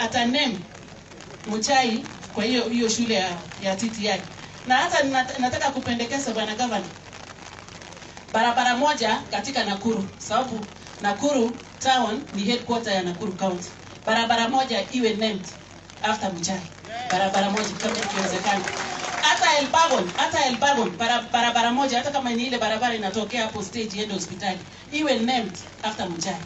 ataname Muchai kwa hiyo shule ya TTI. Na hata nataka kupendekeza bwana governor, barabara moja katika Nakuru, sababu Nakuru town ni headquarter ya Nakuru County. Barabara moja iwe named after Muchai. Barabara moja kama ikiwezekana. Hata Elbagon barabara moja, hata kama ni ile barabara inatokea hapo stage iende hospitali, iwe named after Muchai.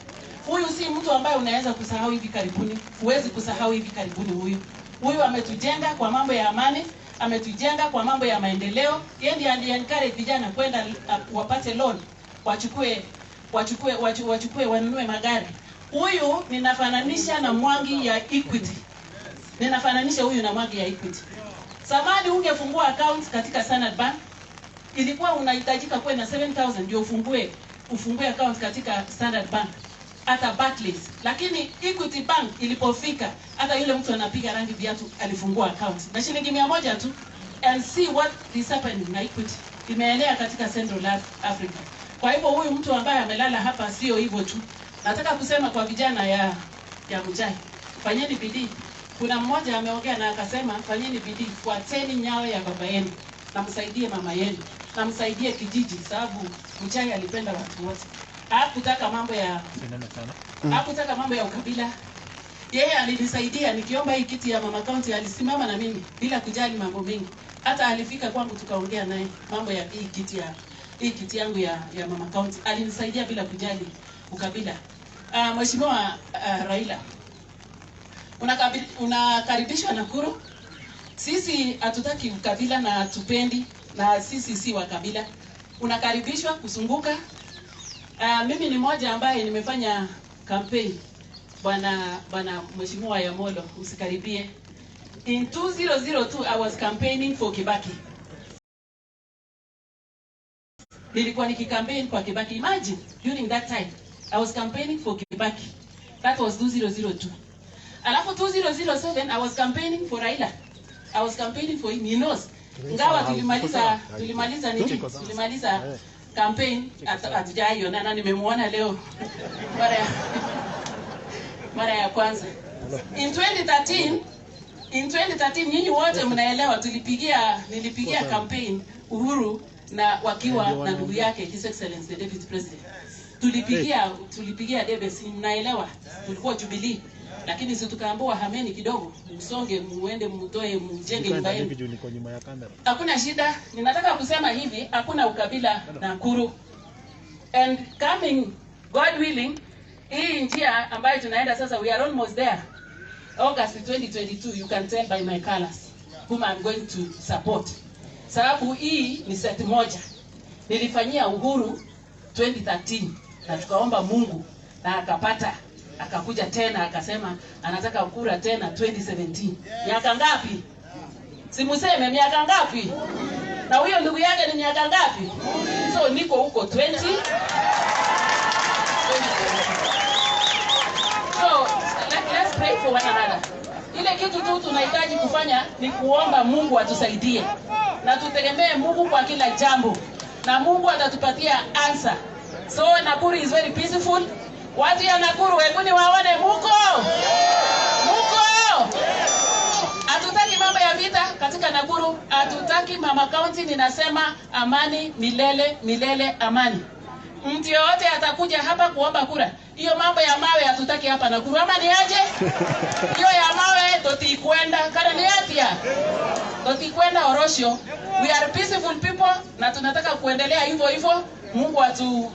Huyu si mtu ambaye unaweza kusahau hivi karibuni. Huwezi kusahau hivi karibuni huyu. Huyu ametujenga kwa mambo ya amani, ametujenga kwa mambo ya maendeleo. Yeye ndiye encourage vijana kwenda wapate loan, wachukue wanunue magari. Huyu ninafananisha na Mwangi ya Equity. Ninafananisha huyu na Mwangi ya Equity. Zamani ungefungua account katika Standard Bank, ilikuwa unahitajika kuwa na 7,000 ndio ufungue account katika Standard Bank hata Barclays. Lakini Equity Bank ilipofika, hata yule mtu anapiga rangi viatu alifungua account na shilingi 100 tu. And see what is happening na Equity. Imeenea katika Central Africa. Kwa hivyo huyu mtu ambaye amelala hapa sio hivyo tu. Nataka kusema kwa vijana ya Muchai, fanyeni bidii. Kuna mmoja ameongea na akasema fanyeni bidii, fuateni nyao ya baba yenu na msaidie mama yenu na msaidie kijiji, sababu Muchai alipenda watu wote. Hakutaka mambo ya ukabila. Yeye alinisaidia nikiomba hii kiti ya mama county, alisimama na mimi bila kujali mambo mengi. Hata alifika kwangu tukaongea naye mambo ya hii kiti yangu ya mama county. Alinisaidia bila kujali ukabila. Mheshimiwa Raila, unakaribishwa Nakuru. Sisi hatutaki ukabila na hatupendi, na sisi si wa kabila. Unakaribishwa kusunguka. Mimi ni mmoja ambaye nimefanya campaign bwana Mheshimiwa Yamolo, usikaribie. In 2002 I was campaigning for Kibaki. Nilikuwa nikikampaign kwa Kibaki. Imagine, during that time I was campaigning for Kibaki. That was 2002. Alafu 2007 I was campaigning for Raila. I was campaigning for him. He knows. Ngawa tulimaliza campaign hatujayo na nimemuona leo mara ya kwanza. In 2013 nyinyi wote mnaelewa, nilipigia campaign Uhuru na wakiwa na ndugu yake His Excellency the Deputy President. Tulipigia debe, si mnaelewa, tulikuwa Jubilee. Lakini si tukaambiwa hameni kidogo, msonge muende mtoe mjenge nyumba yenu. Hakuna shida. Ninataka kusema hivi, hakuna ukabila Nakuru. And coming, God willing, hii njia ambayo tunaenda sasa, we are almost there. August 2022, you can tell by my colors whom I'm going to support. Sababu hii ni set moja. Nilifanyia Uhuru 2013 na tukaomba Mungu na akapata. Akakuja tena akasema anataka kura tena 2017. Miaka ngapi? Simuseme miaka ngapi? Na huyo ndugu yake ni miaka ngapi? So niko huko 20. So let's pray for one another. Ile kitu tu tunahitaji kufanya ni kuomba Mungu atusaidie. Na tutegemee Mungu kwa kila jambo. Na Mungu atatupatia answer. So Nakuru is very peaceful. Watu ya Nakuru, wengine waone muko. Hatutaki mambo ya vita katika Nakuru. Hatutaki. Mama county ninasema amani milele amani. Mtu yote atakuja hapa kuomba kura. Hiyo mambo ya mawe hatutaki hapa Nakuru. Ama ni aje? Hiyo ya mawe totikwenda kana ni atia. Totikwenda Orosho. We are peaceful people na tunataka kuendelea hivyo. Mungu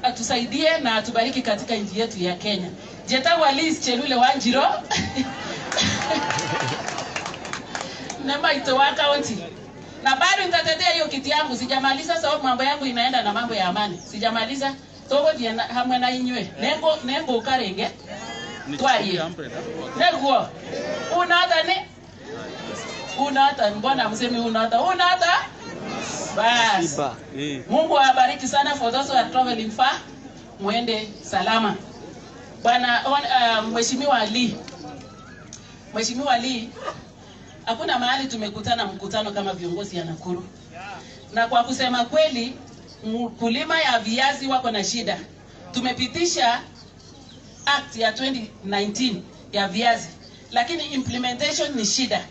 atusaidie na atubariki katika nchi yetu ya Kenya. Jetawa Liz Chelule Wanjiro. Namba itoa county. Na bado nitatetea hiyo kiti yangu, sijamaliza sababu mambo yangu inaenda na mambo ya amani. Sijamaliza. Togo dia hamwe na inywe. Nengo ukarenge. Twaye. Nengo. Unata mbona msemi unata? Bas. Mungu awabariki sana. For those who are traveling far, muende salama. Bwana Mheshimiwa Ali, hakuna mahali tumekutana mkutano kama viongozi ya Nakuru. Na kwa kusema kweli, mkulima ya viazi wako na shida. Tumepitisha act ya 2019 ya viazi. lakini implementation ni shida.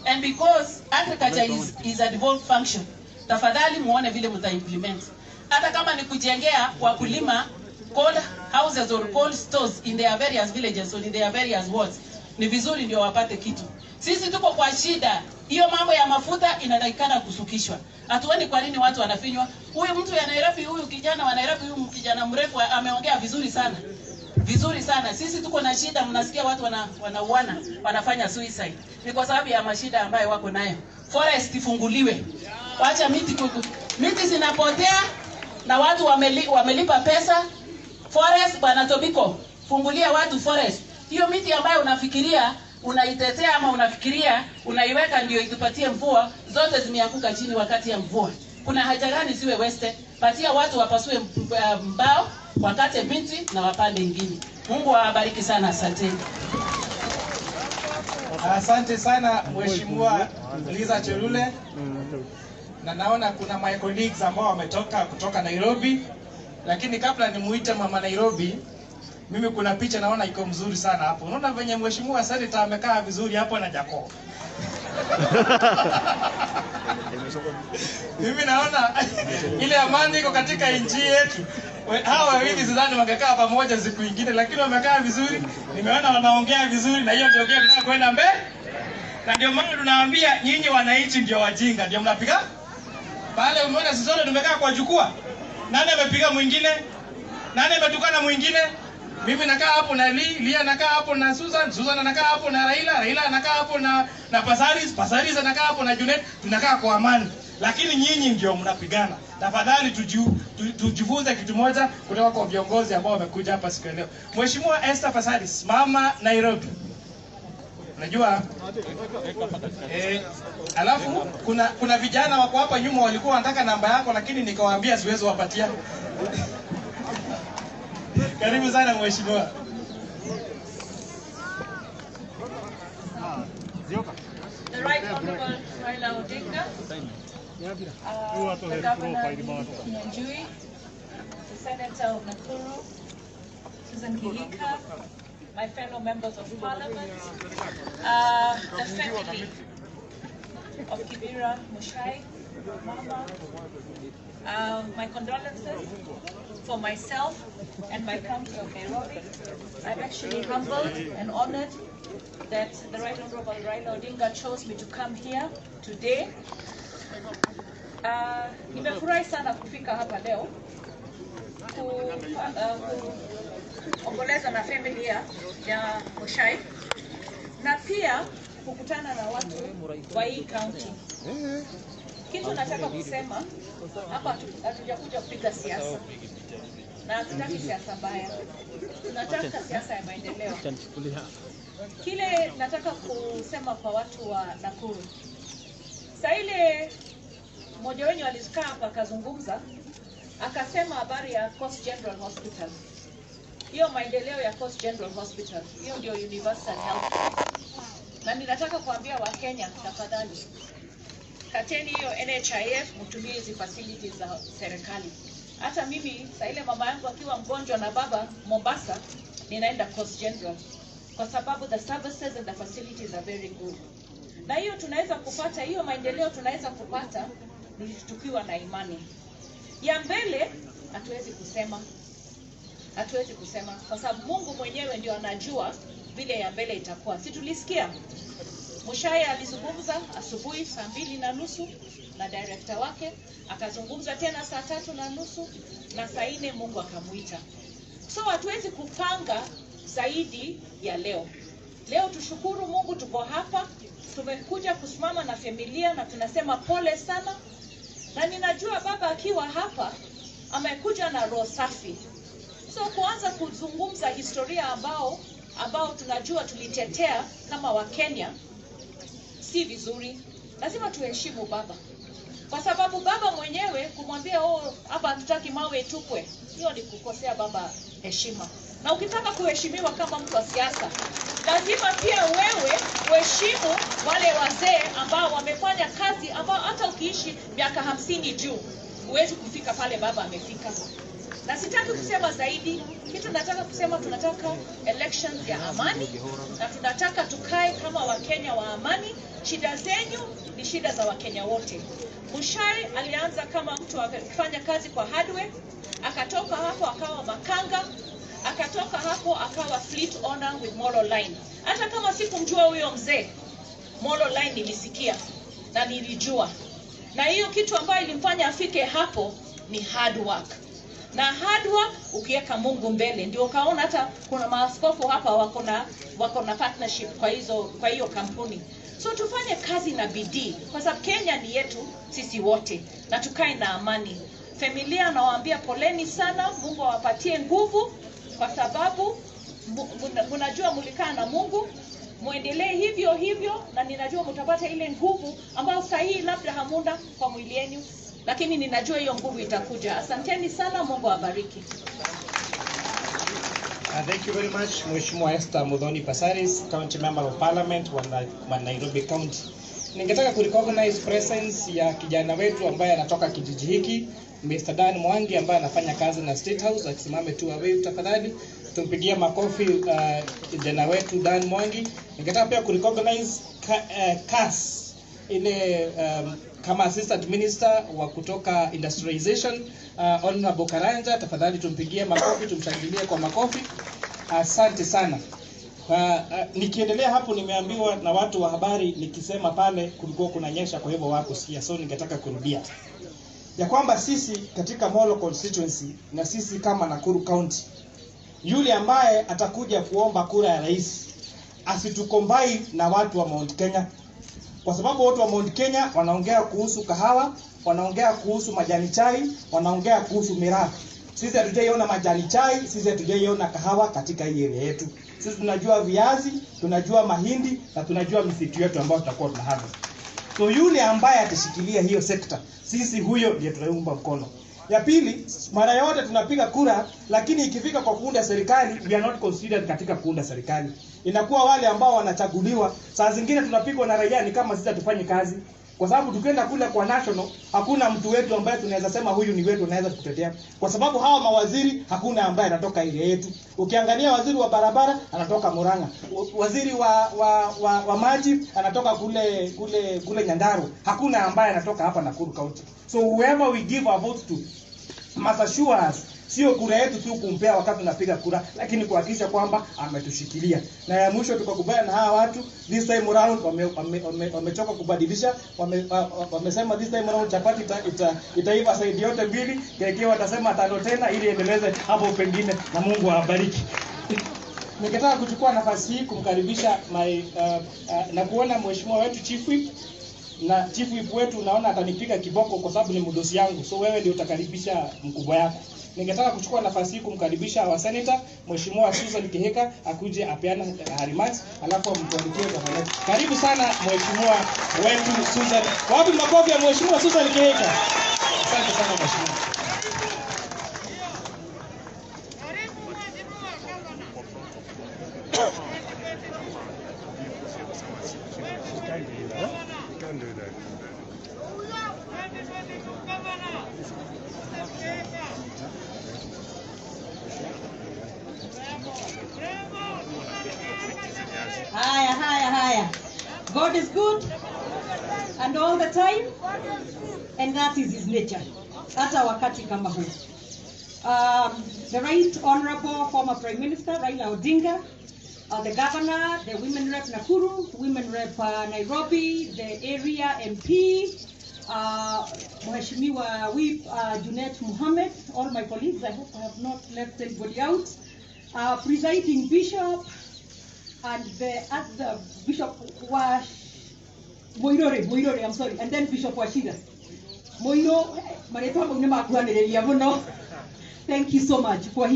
And because agriculture is a devolved function, tafadhali muone vile mta implement. Hata kama ni kujengea wakulima cold houses or cold stores in their various villages or in their various wards, ni vizuri ndio wapate kitu. Sisi tuko kwa shida. Hiyo mambo ya mafuta inatakikana kusukishwa. Hatuoni kwa nini watu wanafinywa. Huyu mtu ya Nairobi, huyu kijana wa Nairobi, huyu kijana mrefu ameongea vizuri sana. Vizuri sana. Sisi tuko na shida, mnasikia watu wanauana, wanafanya suicide. Ni kwa sababu ya mashida ambayo wako nayo. Forest ifunguliwe. Wacha miti zinapotea na watu wamelipa pesa. Forest bwana Tobiko, fungulia watu forest. Hiyo miti ambayo unafikiria unaitetea ama unafikiria unaiweka ndio itupatie mvua, zote zimeanguka chini wakati ya mvua. Kuna haja gani siwe wasted? Patia watu wapasue mbao, wakate miti na wapande ingine. Mungu awabariki sana, asanteni. Asante sana Mheshimiwa Liza Cherule. Na naona kuna my colleagues ambao wametoka kutoka Nairobi. Lakini kabla nimuite mama Nairobi, mimi kuna picha naona iko mzuri sana hapo. Unaona venye Mheshimiwa Senator amekaa vizuri hapo na Jacob. Mimi naona ile amani iko katika nchi yetu. Hawa wawili sidhani wangekaa pamoja siku nyingine, lakini wamekaa vizuri. Nimeona wanaongea vizuri na hiyo ndio tunataka kwenda mbele. Na ndio maana tunawaambia nyinyi wananchi ndio wajinga, ndio mnapiga. Pale umeona sisi sote tumekaa kwa jukwaa. Nani amepiga mwingine? Nani ametukana mwingine? Mimi nakaa hapo na Lia nakaa hapo na Susan anakaa hapo na Raila anakaa hapo na Pasaris anakaa hapo na Junet, tunakaa kwa amani. Lakini nyinyi ndio mnapigana. Tafadhali tujifunze kitu moja kutoka kwa viongozi ambao wamekuja hapa siku leo. Mheshimiwa Esther Pasaris, mama Nairobi. Unajua alafu kuna vijana wako hapa nyuma walikuwa wanataka namba yako, lakini nikawaambia siwezi wapatia. Karibu sana mheshimiwa. The Right Honorable Raila Odinga, the Governor Kinyanjui, the Senator of Nakuru, Susan Kihika, my fellow members of Parliament, the family of Kibera Muchai, Mama, my condolences for myself and my county of Nairobi. I'm actually humbled and honored that the Right Honorable Raila Odinga chose me to come here today. Nimefurahi sana kufika hapa leo kuongoleza na familia ya Muchai na pia kukutana na watu wa hii county. Kitu nataka kusema hapa, hatujakuja kupiga siasa na hatutaki siasa mbaya, tunataka siasa ya maendeleo. Kile nataka kusema kwa watu wa Nakuru, saa ile mmoja wenu alikaa hapa akazungumza akasema habari ya Coast General Hospital. Hiyo maendeleo ya Coast General Hospital, hiyo ndio universal health. Na ninataka kuambia wa Kenya, tafadhali kateni hiyo NHIF, mtumie hizi facilities za serikali. Hata mimi saa ile mama yangu akiwa mgonjwa na baba Mombasa, ninaenda Coast General kwa sababu the services and the facilities are very good. Na hiyo tunaweza kupata, hiyo maendeleo tunaweza kupata ni tukiwa na imani. Ya mbele hatuwezi kusema kwa sababu Mungu mwenyewe ndio anajua vile ya mbele itakuwa. Si tulisikia Muchai alizungumza asubuhi saa 2:30 na director wake, akazungumza tena saa 3:30 na saa 4 Mungu akamuita. So hatuwezi kupanga zaidi ya leo. Leo tushukuru Mungu tuko hapa, tumekuja kusimama na familia na tunasema pole sana. Na ninajua baba akiwa hapa amekuja na roho safi. So kuanza kuzungumza historia ambao tunajua tulitetea kama wa Kenya si vizuri. Lazima tuheshimu baba. Kwa sababu baba mwenyewe kumwambia hapa hatutaki mawe tupwe, hiyo ni kukosea baba heshima. Na ukitaka kuheshimiwa kama mtu wa siasa, lazima pia wewe uheshimu wale wazee ambao wamefanya kazi, ambao hata ukiishi miaka 50 juu huwezi kufika pale baba amefika. Na sitaki kusema zaidi, kitu nataka kusema, tunataka elections ya amani na tunataka tukae kama Wakenya wa amani. Shida zenyu ni shida za Wakenya wote. Mushai alianza kama mtu akifanya kazi kwa hardware, akatoka hapo akawa makanga, akatoka hapo akawa fleet owner with Molo Line. Hata kama sikumjua huyo mzee, Molo Line nilisikia na nilijua. Na hiyo kitu ambayo ilimfanya afike hapo ni hard work. Na hard work ukiweka Mungu mbele, ndio ukaona hata kuna maaskofu hapa wako na partnership kwa hiyo kampuni. So tufanye kazi na bidii kwa sababu Kenya ni yetu sisi wote, na tukae na amani. Familia nawaambia poleni sana, Mungu awapatie nguvu kwa sababu mnajua mlikaa na Mungu. Muendelee hivyo hivyo, na ninajua mtapata ile nguvu ambayo sahihi labda hamuna kwa mwili wenu, lakini ninajua hiyo nguvu itakuja. Asanteni sana, Mungu awabariki. Thank you very much, Mheshimiwa Esther Muthoni Passaris, County Member of Parliament wa Nairobi County. Ningetaka kurecognize presence ya kijana wetu ambaye anatoka kijiji hiki, Mr. Dan Mwangi, ambaye anafanya kazi na State House. Akisimame tu away tafadhali. Tumpigie makofi kijana wetu Dan Mwangi. Ningetaka pia kurecognize CAS ile kama assistant minister wa kutoka industrialization, Honorable Karanja. Tafadhali tumpigie makofi, tumshangilie kwa makofi. Asante sana. Nikiendelea hapo, nimeambiwa na watu wa habari nikisema pale kulikuwa kunanyesha, kwa hivyo wako sikia, so ningetaka kurudia ya kwamba sisi katika Molo constituency na sisi kama Nakuru County, yule ambaye atakuja kuomba kura ya rais asitukombai na watu wa Mount Kenya, kwa sababu watu wa Mount Kenya wanaongea kuhusu kahawa, wanaongea kuhusu majani chai, wanaongea kuhusu miraa. Sisi hatujaiona majani chai, sisi hatujaiona kahawa katika hii area yetu. Sisi tunajua viazi, tunajua mahindi na tunajua misitu yetu ambayo tutakuwa tunaharvest. So yule ambaye atashikilia hiyo sekta, sisi huyo ndiye tunaumba mkono. Ya pili, mara yote tunapiga kura, lakini ikifika kwa kuunda serikali, we are not considered katika kuunda serikali. Inakuwa wale ambao wanachaguliwa, saa zingine tunapigwa na raia ni kama sisi tufanye kazi. Kwa sababu tukienda kule kwa national, hakuna mtu wetu ambaye tunaweza sema huyu ni wetu anaweza kutetea. Kwa sababu hawa mawaziri hakuna ambaye anatoka ile yetu. Ukiangalia waziri wa barabara anatoka Murang'a. Waziri wa maji anatoka kule Nyandarua. Hakuna ambaye anatoka hapa Nakuru County. So whoever we give our votes to must assure us, sio kura yetu tu kumpea wakati tunapiga kura, lakini kuhakikisha kwamba ametushikilia. Na ya mwisho tukakubaliana na hawa watu, this time around wamechoka kubadilisha, wamesema this time around chapati itaiva side yote mbili, kekeo watasema tano tena ili endeleze hapo pengine, na Mungu awabariki. Ningetaka kuchukua nafasi hii kumkaribisha na kuona mheshimiwa wetu Chief Whip, na Chief Whip wetu naona atanipiga kiboko kwa sababu ni mdosi yangu, so wewe ndio utakaribisha mkubwa yako. Ningetaka kuchukua nafasi hii kumkaribisha wa senator Mheshimiwa Susan Kihika akuje apeana remarks, alafu mtuandikie tafadhali. Karibu sana mheshimiwa wetu Susan. Wapi makofi ya mheshimiwa Susan Kihika? Asante sana mheshimiwa. Can't do that. Haya. God is good and all the time, and that is his nature. Hata wakati kama huu. The Right Honorable former Prime Minister Raila Odinga, the Governor, the Women Rep Nakuru, Women Rep Nairobi, the Area MP, Mheshimiwa Whip Junet Mohammed, all my colleagues, I hope I have not left anybody out, Presiding Bishop, and the other Bishop Moirore, I'm sorry, and then Bishop Washira. Thank you so much for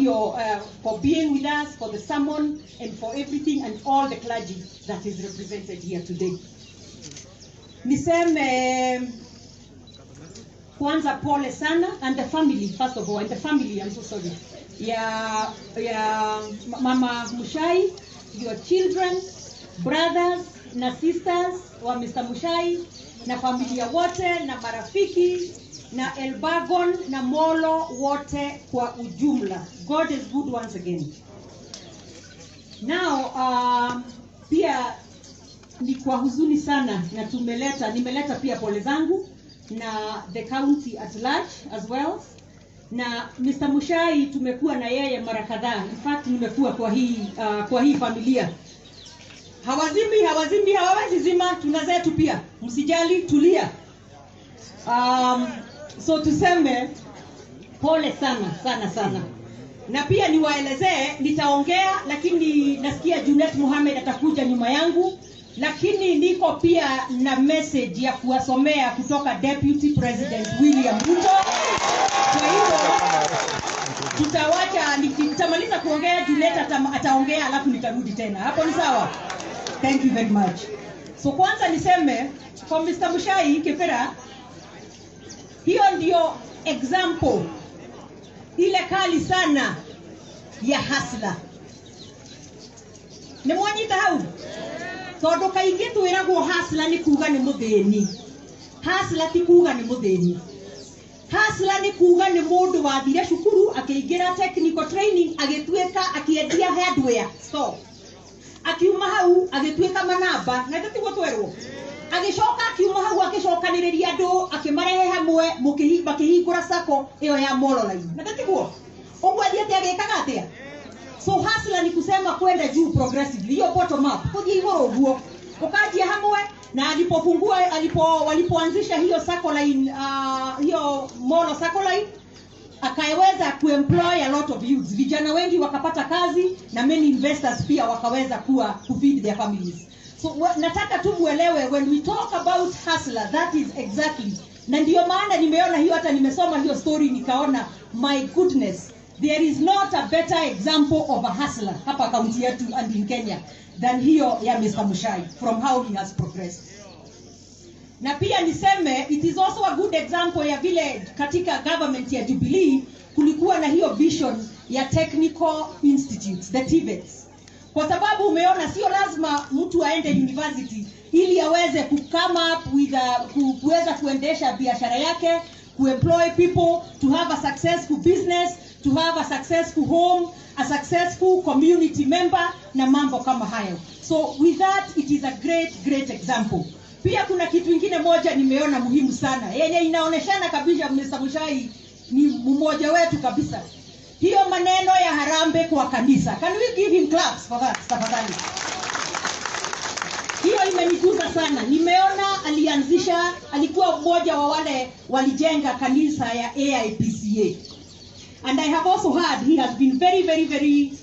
being with us, for the sermon, and for everything, and all the clergy that is represented here today. Niseme kwanza pole sana, and the family, first of all, and the family, I'm so sorry. Ya Mama Mushai, your children, brothers na sisters wa Mr. Mushai, na familia wote na marafiki na Elbagon na Molo wote kwa ujumla. God is good once again. Now pia ni kwa huzuni sana na nimeleta pia pole zangu na the county at large as well. Na Mr. Mushai tumekuwa na yeye mara kadhaa. In fact nimekuwa kwa hii familia. Hawawezi zima, tuna zetu pia. Msijali, tulia. So tuseme pole sana. Na pia niwaelezee, nitaongea lakini nasikia Junet Mohamed atakuja nyuma yangu, lakini niko pia na message ya kuwasomea kutoka Deputy President William Ruto. Kwa hivyo tutawacha nitamaliza kuongea, Junet ataongea alafu nitarudi tena. Hapo ni sawa? Thank you very much. So kwanza niseme kwa Mr. Mushai Kipera, hiyo ndio example ile kali sana ya hasla. Ni mwanyita hau? Tondu kaingi twiragwo hasla ni kuga ni muthini. Hasla ti kuga ni muthini. Hasla ni kuga ni mundu wathire cukuru akiingira technical training agituika akiendia hardware store. Akiuma hau agituika manamba na tatigo twerwo. Agicoka akiuma hau akicokaniriria andu akimarehe hamwe makihingura sako iyo ya Molo Line. Na tatigo ogwa thiete agikaga atia. So hasla ni kusema kwenda juu progressively, hiyo bottom up. Kuthi igoro guo ukajia hamwe na walipoanzisha hiyo sako line, hiyo Molo sako line, akaweza kuemploy a lot of youths. Vijana wengi wakapata kazi na many investors pia wakaweza kufeed their families. So nataka tu muelewe, when we talk about hustler, that is exactly. Na ndio maana nimeona hiyo, hata nimesoma hiyo story nikaona, my goodness, there is not a better example of a hustler hapa kaunti yetu and in Kenya than hiyo ya Mr. Mushai, from how he has progressed. Na pia niseme it is also a good example ya vile katika government ya Jubilee kulikuwa na hiyo vision ya technical institutes, the TVETs. Kwa sababu umeona sio lazima mtu aende university ili aweze come up with kuweza kuendesha biashara yake, employ people, to have a successful business, to have a successful home, a successful community member na mambo kama hayo. So with that, it is a great example. Pia kuna kitu kingine moja nimeona muhimu sana yenye inaoneshana kabisa Mr. Mushai ni mmoja wetu kabisa. Hiyo maneno ya harambe kwa kanisa. Can we give him claps for that, tafadhali? Hiyo imenigusa sana. Nimeona alikuwa mmoja wa wale walijenga kanisa ya AIPCA. And I have also heard he has been very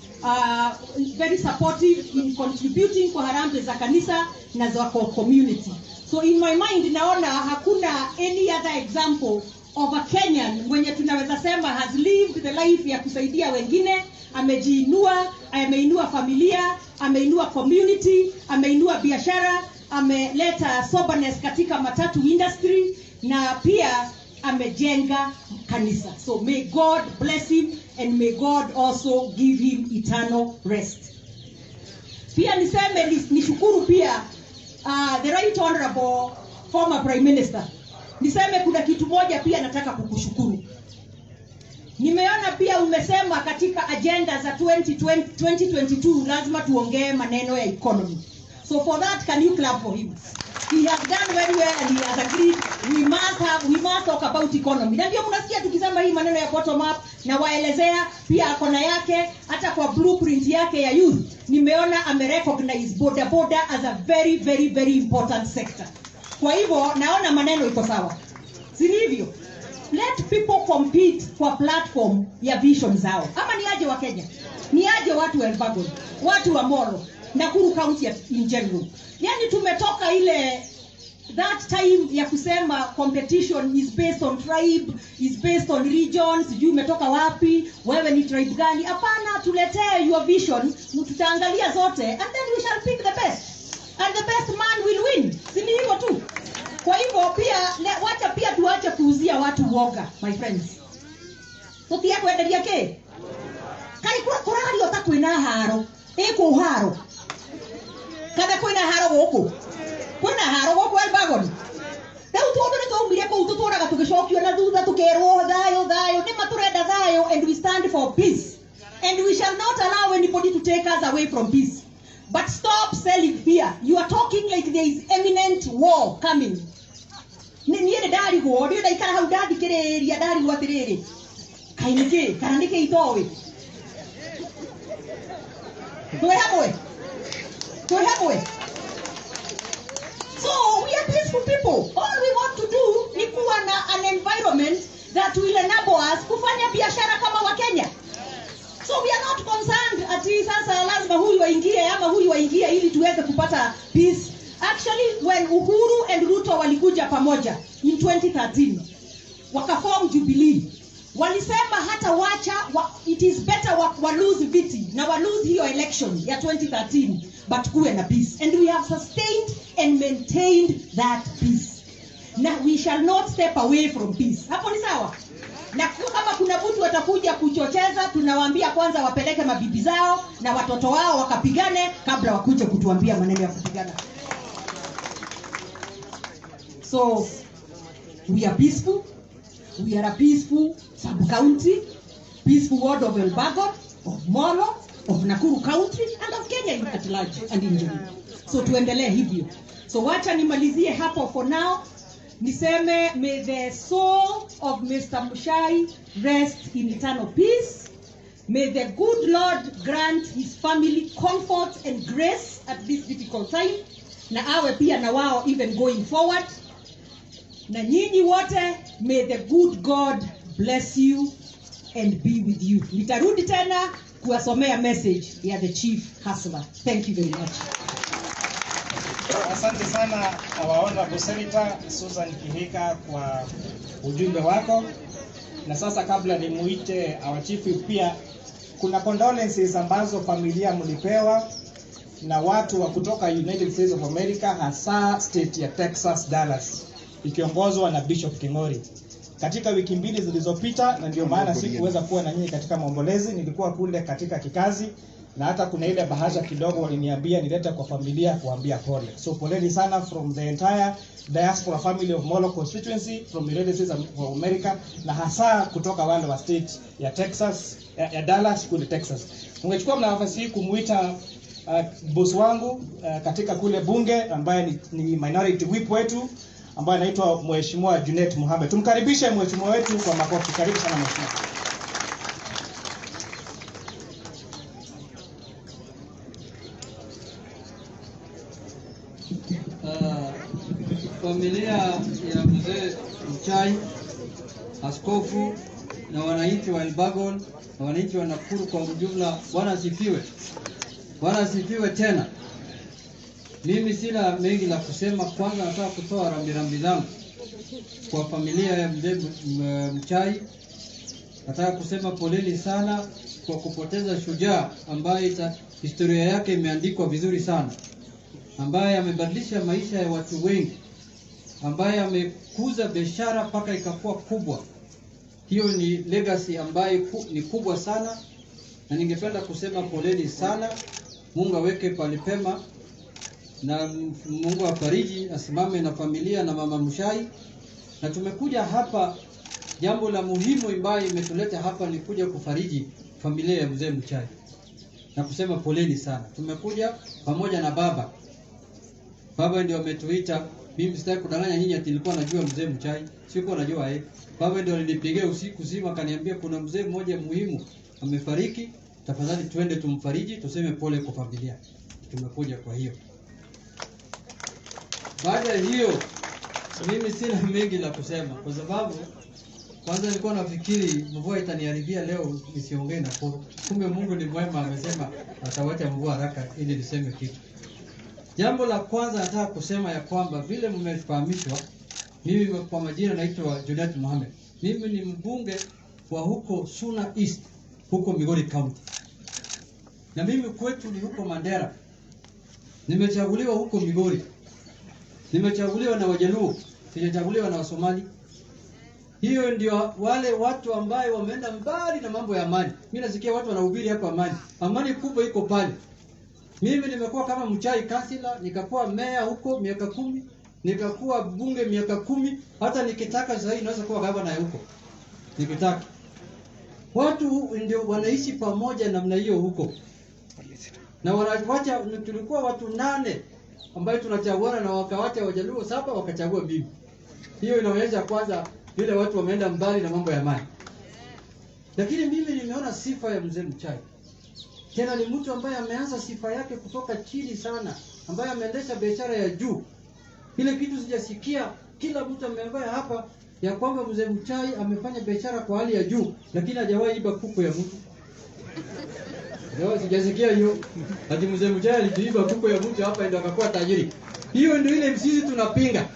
supportive in contributing kwa harambe za kanisa na za community. So in my mind naona hakuna any other example of a Kenyan mwenye tunaweza sema has lived the life ya kusaidia wengine, ameinua familia, ameinua community, ameinua biashara, ameleta soberness katika matatu industry na pia amejenga kanisa. So may God bless him and may God also give him eternal rest. Pia niseme nishukuru pia the right honorable former prime minister. Niseme kuna kitu moja pia nataka kukushukuru. Nimeona pia umesema katika agenda za 2022 lazima tuongee maneno ya economy. So for that, can you clap for him? He has done very well and he has agreed we must talk about economy. Na ndio mnasikia tukisema hii maneno ya bottom up na waelezea pia akona yake hata kwa blueprint yake ya youth. Nimeona amerecognize boda as a very important sector. Kwa hivyo naona maneno iko sawa. Si hivyo? Let people compete kwa platform ya vision zao. Ama ni aje wa Kenya? Ni aje watu wa Elbagon, watu wa Molo, Nakuru County in general. Yani tumetoka ile that time ya kusema competition is based on tribe, is based on regions, sijui umetoka wapi, wewe ni tribe gani. Hapana, tuletee your vision, tutaangalia zote and then we shall pick the best. And the best man will win. Si ni hivyo tu? Kwa hivyo pia wacha pia tuache kuuzia watu woga, my friends. Tutia kwenderia ke? Kai kurari otakwina haro. Eko haro. Kada kwina haro goko. Kwina haro goko Elbagon. Tau tuondo ni tuumire ko ututuraga tugicokio na thutha tukerwo thayo ni maturenda thayo, and we stand for peace, and we shall not allow anybody to take us away from peace. But stop selling fear. You are talking like there is imminent war coming. Niye ndari go ndio ndaikara hau ndathikiriria ndari go atiriri kainike kana nike itowe tuwe hamwe. So we are peaceful people. All we want to do ni kuwa na an environment that will enable us kufanya biashara kama wa Kenya. So we are not concerned ati sasa lazima huyu waingie ama huyu waingie ili tuweze kupata peace. Actually, when Uhuru and Ruto walikuja pamoja in 2013, wakaform Jubilee, walisema hata it is better wa lose viti na wa lose hiyo election ya 2013, but kuwe na peace. And we have sustained and maintained that peace. Now we shall not step away from peace. Hapo ni sawa? Na kama kuna mtu watakuja kuchocheza, tunawaambia kwanza wapeleke mabibi zao na watoto wao wakapigane kabla wakuje kutuambia maneno ya kupigana. So we are peaceful. We are a peaceful sub-county, peaceful ward of Elbagon, of Molo, of Nakuru County, and of Kenya at large and in general. So tuendelee hivyo. So wacha nimalizie hapo for now. Niseme, may the soul of Mr. Muchai rest in eternal peace. May the good Lord grant his family comfort and grace at this difficult time. Na awe pia na wao even going forward. Na nyinyi wote, may the good God bless you and be with you. Nitarudi tena kuwasomea message ya the chief hustler. Thank you very much. Asante sana Honorable Senator Susan Kihika kwa ujumbe wako. Na sasa kabla nimuite our chief, pia kuna condolences ambazo familia mlipewa na watu wa kutoka United States of America, hasa state ya Texas, Dallas, ikiongozwa na Bishop King'ori. Katika wiki mbili zilizopita, na ndio maana sikuweza kuwa na nyinyi katika maombolezi, nilikuwa kule katika kikazi, na hata kuna ile bahasha kidogo waliniambia nilete kwa familia kuambia pole. So poleni sana from the entire diaspora family of Molo constituency, from United States of America, na hasa kutoka wale wa state ya Texas, ya Dallas kule Texas. Ungechukua nafasi hii kumuita boss wangu katika kule bunge ambaye ni minority whip wetu ambaye anaitwa Mheshimiwa Junet Mohamed. Tumkaribishe mheshimiwa wetu kwa makofi. Karibu sana mheshimiwa. Familia ya mzee Muchai, askofu na wananchi wa Elbagon na wananchi wa Nakuru kwa ujumla, Bwana asifiwe. Bwana asifiwe tena. Mimi sina mengi la kusema. Kwanza nataka kutoa rambirambi zangu kwa familia ya mzee Muchai. Nataka kusema poleni sana kwa kupoteza shujaa ambaye historia yake imeandikwa vizuri sana, ambaye amebadilisha maisha ya watu wengi, ambaye amekuza biashara mpaka ikakuwa kubwa. Hiyo ni legacy ambayo ni kubwa sana, na ningependa kusema poleni sana. Mungu aweke palipema na Mungu afariji, asimame na familia na mama Muchai. Na tumekuja hapa, jambo la muhimu ambayo imetuleta hapa ni kuja kufariji familia ya mzee Muchai na kusema poleni sana. Tumekuja pamoja na baba. Baba ndio ametuita. Mimi sitaki kudanganya nyinyi ati nilikuwa najua mzee Muchai. Sikuwa najua yeye. Baba ndio alinipigia usiku zima akaniambia kuna mzee mmoja muhimu amefariki, tafadhali twende tumfariji, tuseme pole kwa familia. Tumekuja kwa hiyo. Baada ya hiyo, mimi sina mengi la kusema kwa sababu kwanza nilikuwa nafikiri mvua itaniharibia leo nisiongee na kwa. Kumbe Mungu ni mwema, amesema atawacha mvua haraka ili niseme kitu. Jambo la kwanza nataka kusema ya kwamba vile mmefahamishwa, mimi kwa majina naitwa Junet Mohamed. Mimi ni mbunge wa huko Suna East, huko Migori County. Na mimi kwetu ni huko Mandera. Nimechaguliwa huko Migori. Nimechaguliwa na Wajaluo, sijachaguliwa na Wasomali. Hiyo ndio wale watu ambao wameenda mbali na mambo ya amani. Mimi nasikia watu wanahubiri hapa amani. Amani kubwa iko pale. Mimi nimekuwa kama Muchai councilor, nikakuwa mayor huko miaka 10, nikakuwa bunge miaka 10, hata nikitaka sasa hivi naweza kuwa gavana huko nikitaka. Watu ndio wanaishi pamoja namna hiyo huko, na wanawacha. Tulikuwa watu 8 ambao tunachaguana, na wakawacha Wajaluo 7 wakachagua mimi. Hiyo inaonyesha kwanza vile watu wameenda mbali na mambo ya mali. Lakini mimi nimeona sifa ya mzee Muchai. Tena ni mtu ambaye ameanza sifa yake kutoka chini sana, ambaye ameendesha biashara ya juu. Ile kitu sijasikia kila mtu ameambia hapa ya kwamba mzee Muchai amefanya biashara kwa hali ya juu, lakini hajawahi iba kuku ya mtu. Leo sijasikia hiyo. Ati mzee Muchai aliiba kuku ya mtu hapa ndio akakuwa tajiri. Hiyo ndio ile sisi tunapinga.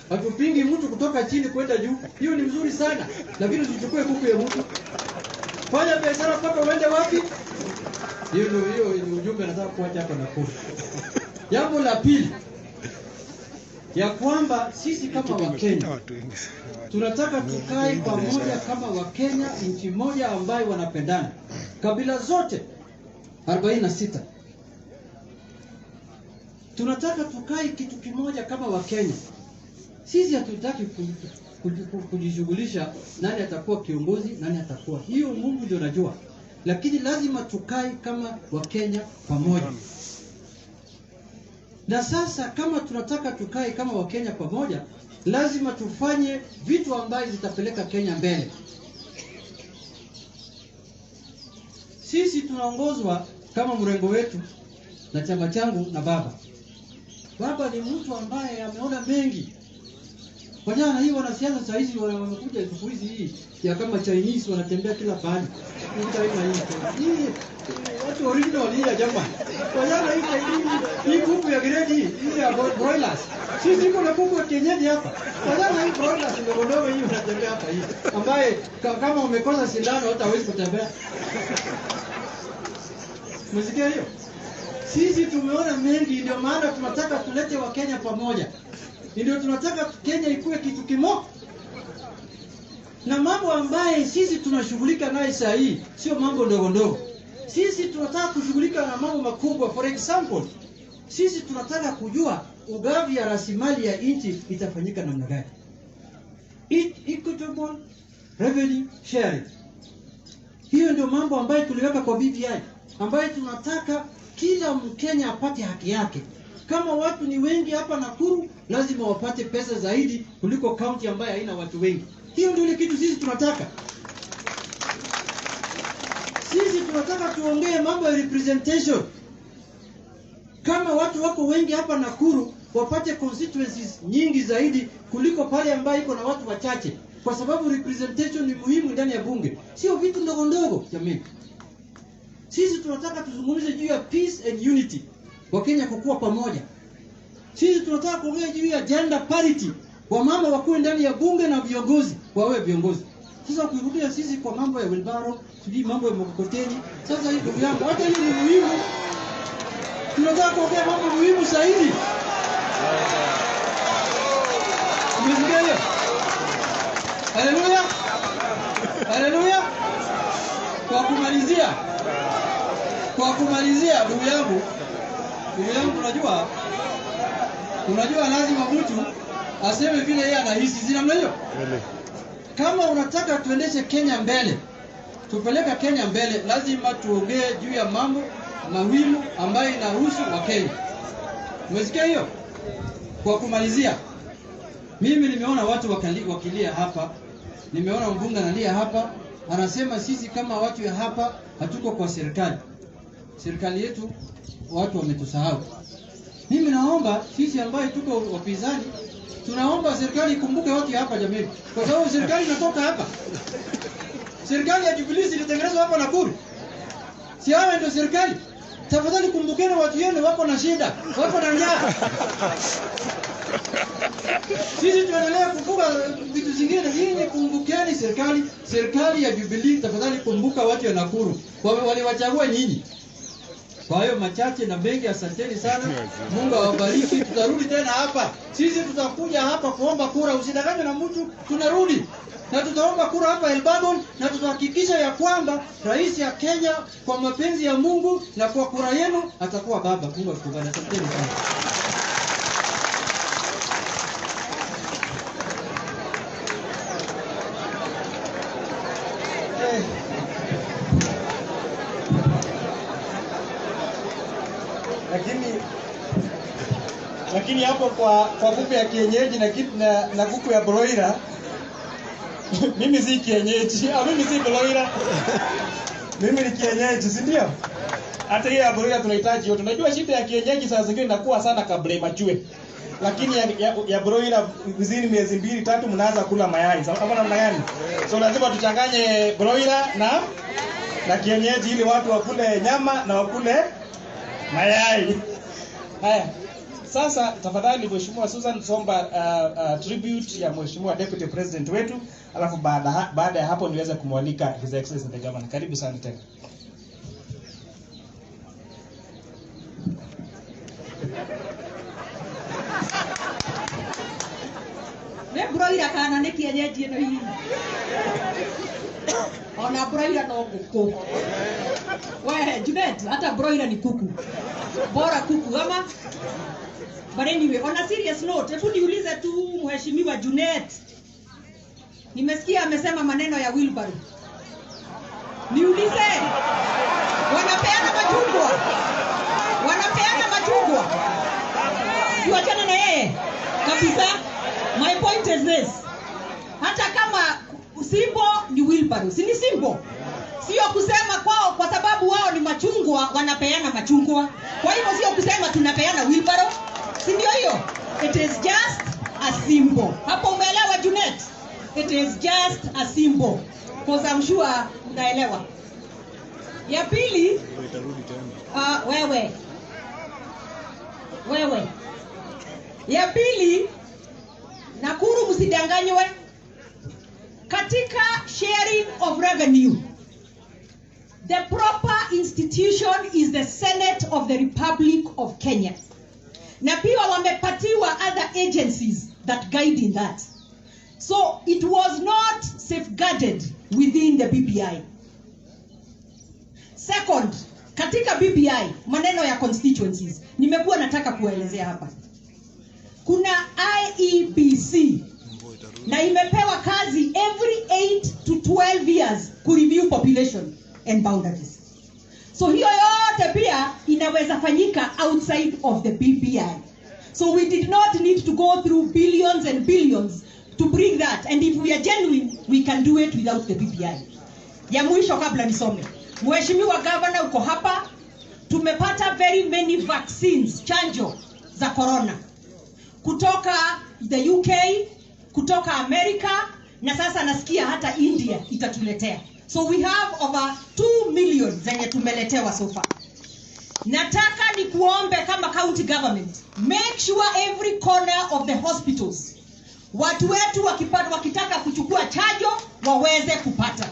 Hatupingi mtu kutoka chini kwenda juu. Hiyo ni mzuri sana, lakini usichukue kuku ya mtu. Fanya biashara mpaka uende wapi? Hiyo ni ujumbe nataka kuacha hapa na kufu. Jambo la pili, ya kwamba sisi kama Wakenya tunataka tukae pamoja kama Wakenya, nchi moja ambayo wanapendana. Kabila zote 46. Tunataka tukae kitu kimoja kama Wakenya. Sisi hatutaki kujishughulisha nani atakuwa kiongozi, nani atakuwa. Hiyo Mungu ndio anajua. Lakini lazima tukae kama Wakenya pamoja. Na sasa kama tunataka tukae kama Wakenya pamoja, lazima tufanye vitu ambayo zitapeleka Kenya mbele. Sisi tunaongozwa kama mrengo wetu na chama changu na baba. Baba ni mtu ambaye ameona mengi. Kwa jana hii wanasiasa sasa hizi wamekuja siku hizi hii ya kama Chinese wanatembea kila pahali. Hii watu original hii ya jamaa. Kwa jana hii kuku ya grade hii ya broilers. Sisi kuna kuku ya kienyeji hapa. Kwa jana hii broilers ndogo hii unatembea hapa hii. Ambaye kama umekosa sindano hata hawezi kutembea. Msikia hiyo? Sisi tumeona mengi, ndio maana tunataka tulete Wakenya pamoja. Ndio tunataka Kenya ikuwe kitu kimoja. Na mambo ambaye sisi tunashughulika naye saa hii sio mambo ndogo ndogo. Sisi tunataka kushughulika na mambo makubwa. For example, sisi tunataka kujua ugavi ya rasilimali ya nchi itafanyika namna gani. Equitable revenue sharing. Hiyo ndio mambo ambayo tuliweka kwa BBI, ambayo tunataka kila Mkenya apate haki yake. Kama watu ni wengi hapa Nakuru, lazima wapate pesa zaidi kuliko county ambayo haina watu wengi. Hiyo ndio ile kitu sisi tunataka. Sisi tunataka tuongee mambo ya representation. Kama watu wako wengi hapa Nakuru, wapate constituencies nyingi zaidi kuliko pale ambayo iko na watu wachache. Kwa sababu representation ni muhimu ndani ya bunge. Sio vitu ndogo ndogo jamani. Sisi tunataka tuzungumze juu ya peace and unity. Wakenya kukua pamoja. Sisi tunataka kuongea juu ya gender parity. Wamama wakuwe ndani ya bunge na viongozi wawe viongozi. Sasa kurudia sisi kwa mambo ya wilbaro, sisi mambo ya mkokoteni. Sasa hii ndugu yangu, hata hii ni muhimu. Tunataka kuongea mambo muhimu zaidi. Umesikia hiyo? Haleluya. Haleluya. Kwa kumalizia ndugu yangu, unajua lazima mtu aseme vile yeye anahisi. Zina hiyo. Kama unataka tuendeshe Kenya mbele, tupeleka Kenya mbele, lazima tuongee juu ya mambo muhimu ambayo inahusu Wakenya. Umesikia hiyo? Kwa kumalizia, mimi nimeona watu wakilia hapa. Nimeona mbunge analia hapa, anasema sisi kama watu ya hapa hatuko kwa serikali. Serikali yetu watu wametusahau. Mimi naomba sisi ambaye tuko wapinzani, tunaomba serikali ikumbuke watu hapa jamii. Kwa sababu serikali inatoka hapa. Serikali ya Jubilee ilitengenezwa hapa Nakuru. Si hawa ndio serikali. Tafadhali kumbukeni watu wenu wako na shida, wako na njaa. Sisi tuendelee kukumbuka vitu zingine. Hii kumbukeni serikali ya Jubilee, tafadhali kumbuka watu wa Nakuru. Waliwachagua nyinyi. Kwa hiyo machache na mengi, asanteni sana. Mungu awabariki. Tutarudi tena hapa. Sisi tutakuja hapa kuomba kura, usidanganywe na mtu. Tunarudi. Na tutaomba kura hapa Elbagon, na tutahakikisha ya kwamba rais ya Kenya kwa mapenzi ya Mungu na kwa kura yenu atakuwa baba. Mungu akubariki. Asanteni sana. lakini hapo kwa kuku ya kienyeji na kuku ya broiler mimi si kienyeji, mimi si broiler. Mimi ni kienyeji, si ndio? Hata hiyo ya broiler tunahitaji yote. Unajua shida ya kienyeji saa zingine inakuwa sana kabla imachue. Lakini ya broiler within miezi 2-3 mnaanza kula mayai. Sababu namna gani? So lazima tuchanganye broiler na kienyeji ili watu wakule nyama na wakule mayai. Haya. Sasa tafadhali Mheshimiwa Susan somba tribute ya Mheshimiwa Deputy President wetu, alafu baada ya hapo niweze kumwalika His Excellency the Governor. Karibu sana tena. Broiler kana ni kienyeji ino hii. Ona broiler no kuku. Wewe Junet, hata broiler ni kuku. Bora kuku ama. But anyway, on a serious note, hebu niulize tu Mheshimiwa Junet. Nimesikia amesema maneno ya wheelbarrow. Niulize. Wanapeana machungwa. Wanapeana machungwa. Siwachana na yeye. Kabisa. My point is this. Hata kama simbo ni wheelbarrow, si ni simbo? Sio kusema kwao kwa sababu wao ni machungwa wanapeana machungwa. Kwa hivyo sio kusema tunapeana wheelbarrow. Si ndio hiyo? It is just a symbol. Hapo umeelewa Junet? It is just a symbol. Because I'm sure unaelewa. Ya pili, wewe. Ya pili, Nakuru msidanganywe. Katika sharing of revenue, the proper institution is the Senate of the Republic of Kenya. Na pia wamepatiwa other agencies that guide in that. So it was not safeguarded within the BBI. Second, katika BBI, maneno ya constituencies, nimekuwa nataka kuelezea hapa. Kuna IEBC na imepewa kazi every 8 to 12 years kureview population and boundaries. So hiyo yote pia inaweza fanyika outside of the BBI. So we did not need to go through billions and billions to bring that. And if we are genuine, we can do it without the BBI. Ya mwisho kabla nisome. Mheshimiwa Governor uko hapa. Tumepata very many vaccines, chanjo za corona. Kutoka the UK, kutoka America, na sasa nasikia hata India itatuletea. So we have over 2 million zenye tumeletewa so far. Nataka ni kuombe kama county government, make sure every corner of the hospitals, watu wetu wakitaka kuchukua chanjo waweze kupata.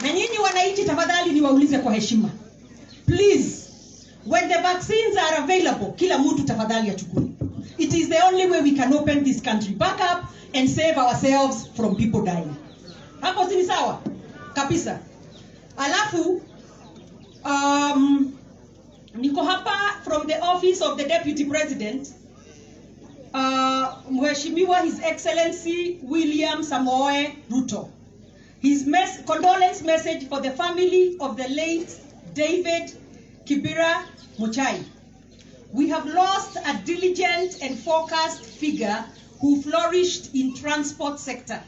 Na nyinyi wananchi tafadhali niwaulize kwa heshima. Please, when the vaccines are available, kila mtu tafadhali achukue. It is the only way we can open this country back up and save ourselves from people dying. Hapo si sawa? Kabisa. Alafu niko hapa from the office of the Deputy President. Mheshimiwa His Excellency William Samoei Ruto. His condolence message for the family of the late David Kibira Muchai. We have lost a diligent and focused figure who flourished in transport sector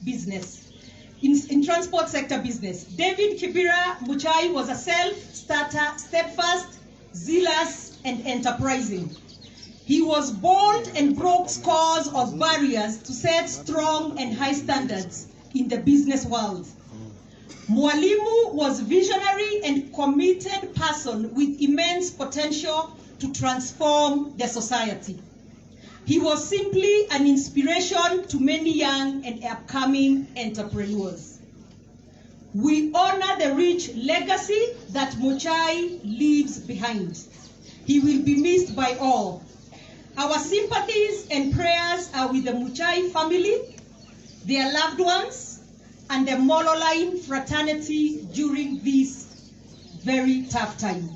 business. In transport sector business, David Kibira Muchai was a self-starter, steadfast, zealous, and enterprising. He was bold and broke scores of barriers to set strong and high standards in the business world. Mwalimu was visionary and committed person with immense potential to transform the society. He was simply an inspiration to many young and upcoming entrepreneurs. We honor the rich legacy that Muchai leaves behind. He will be missed by all. Our sympathies and prayers are with the Muchai family, their loved ones, and the Mololine fraternity during this very tough time.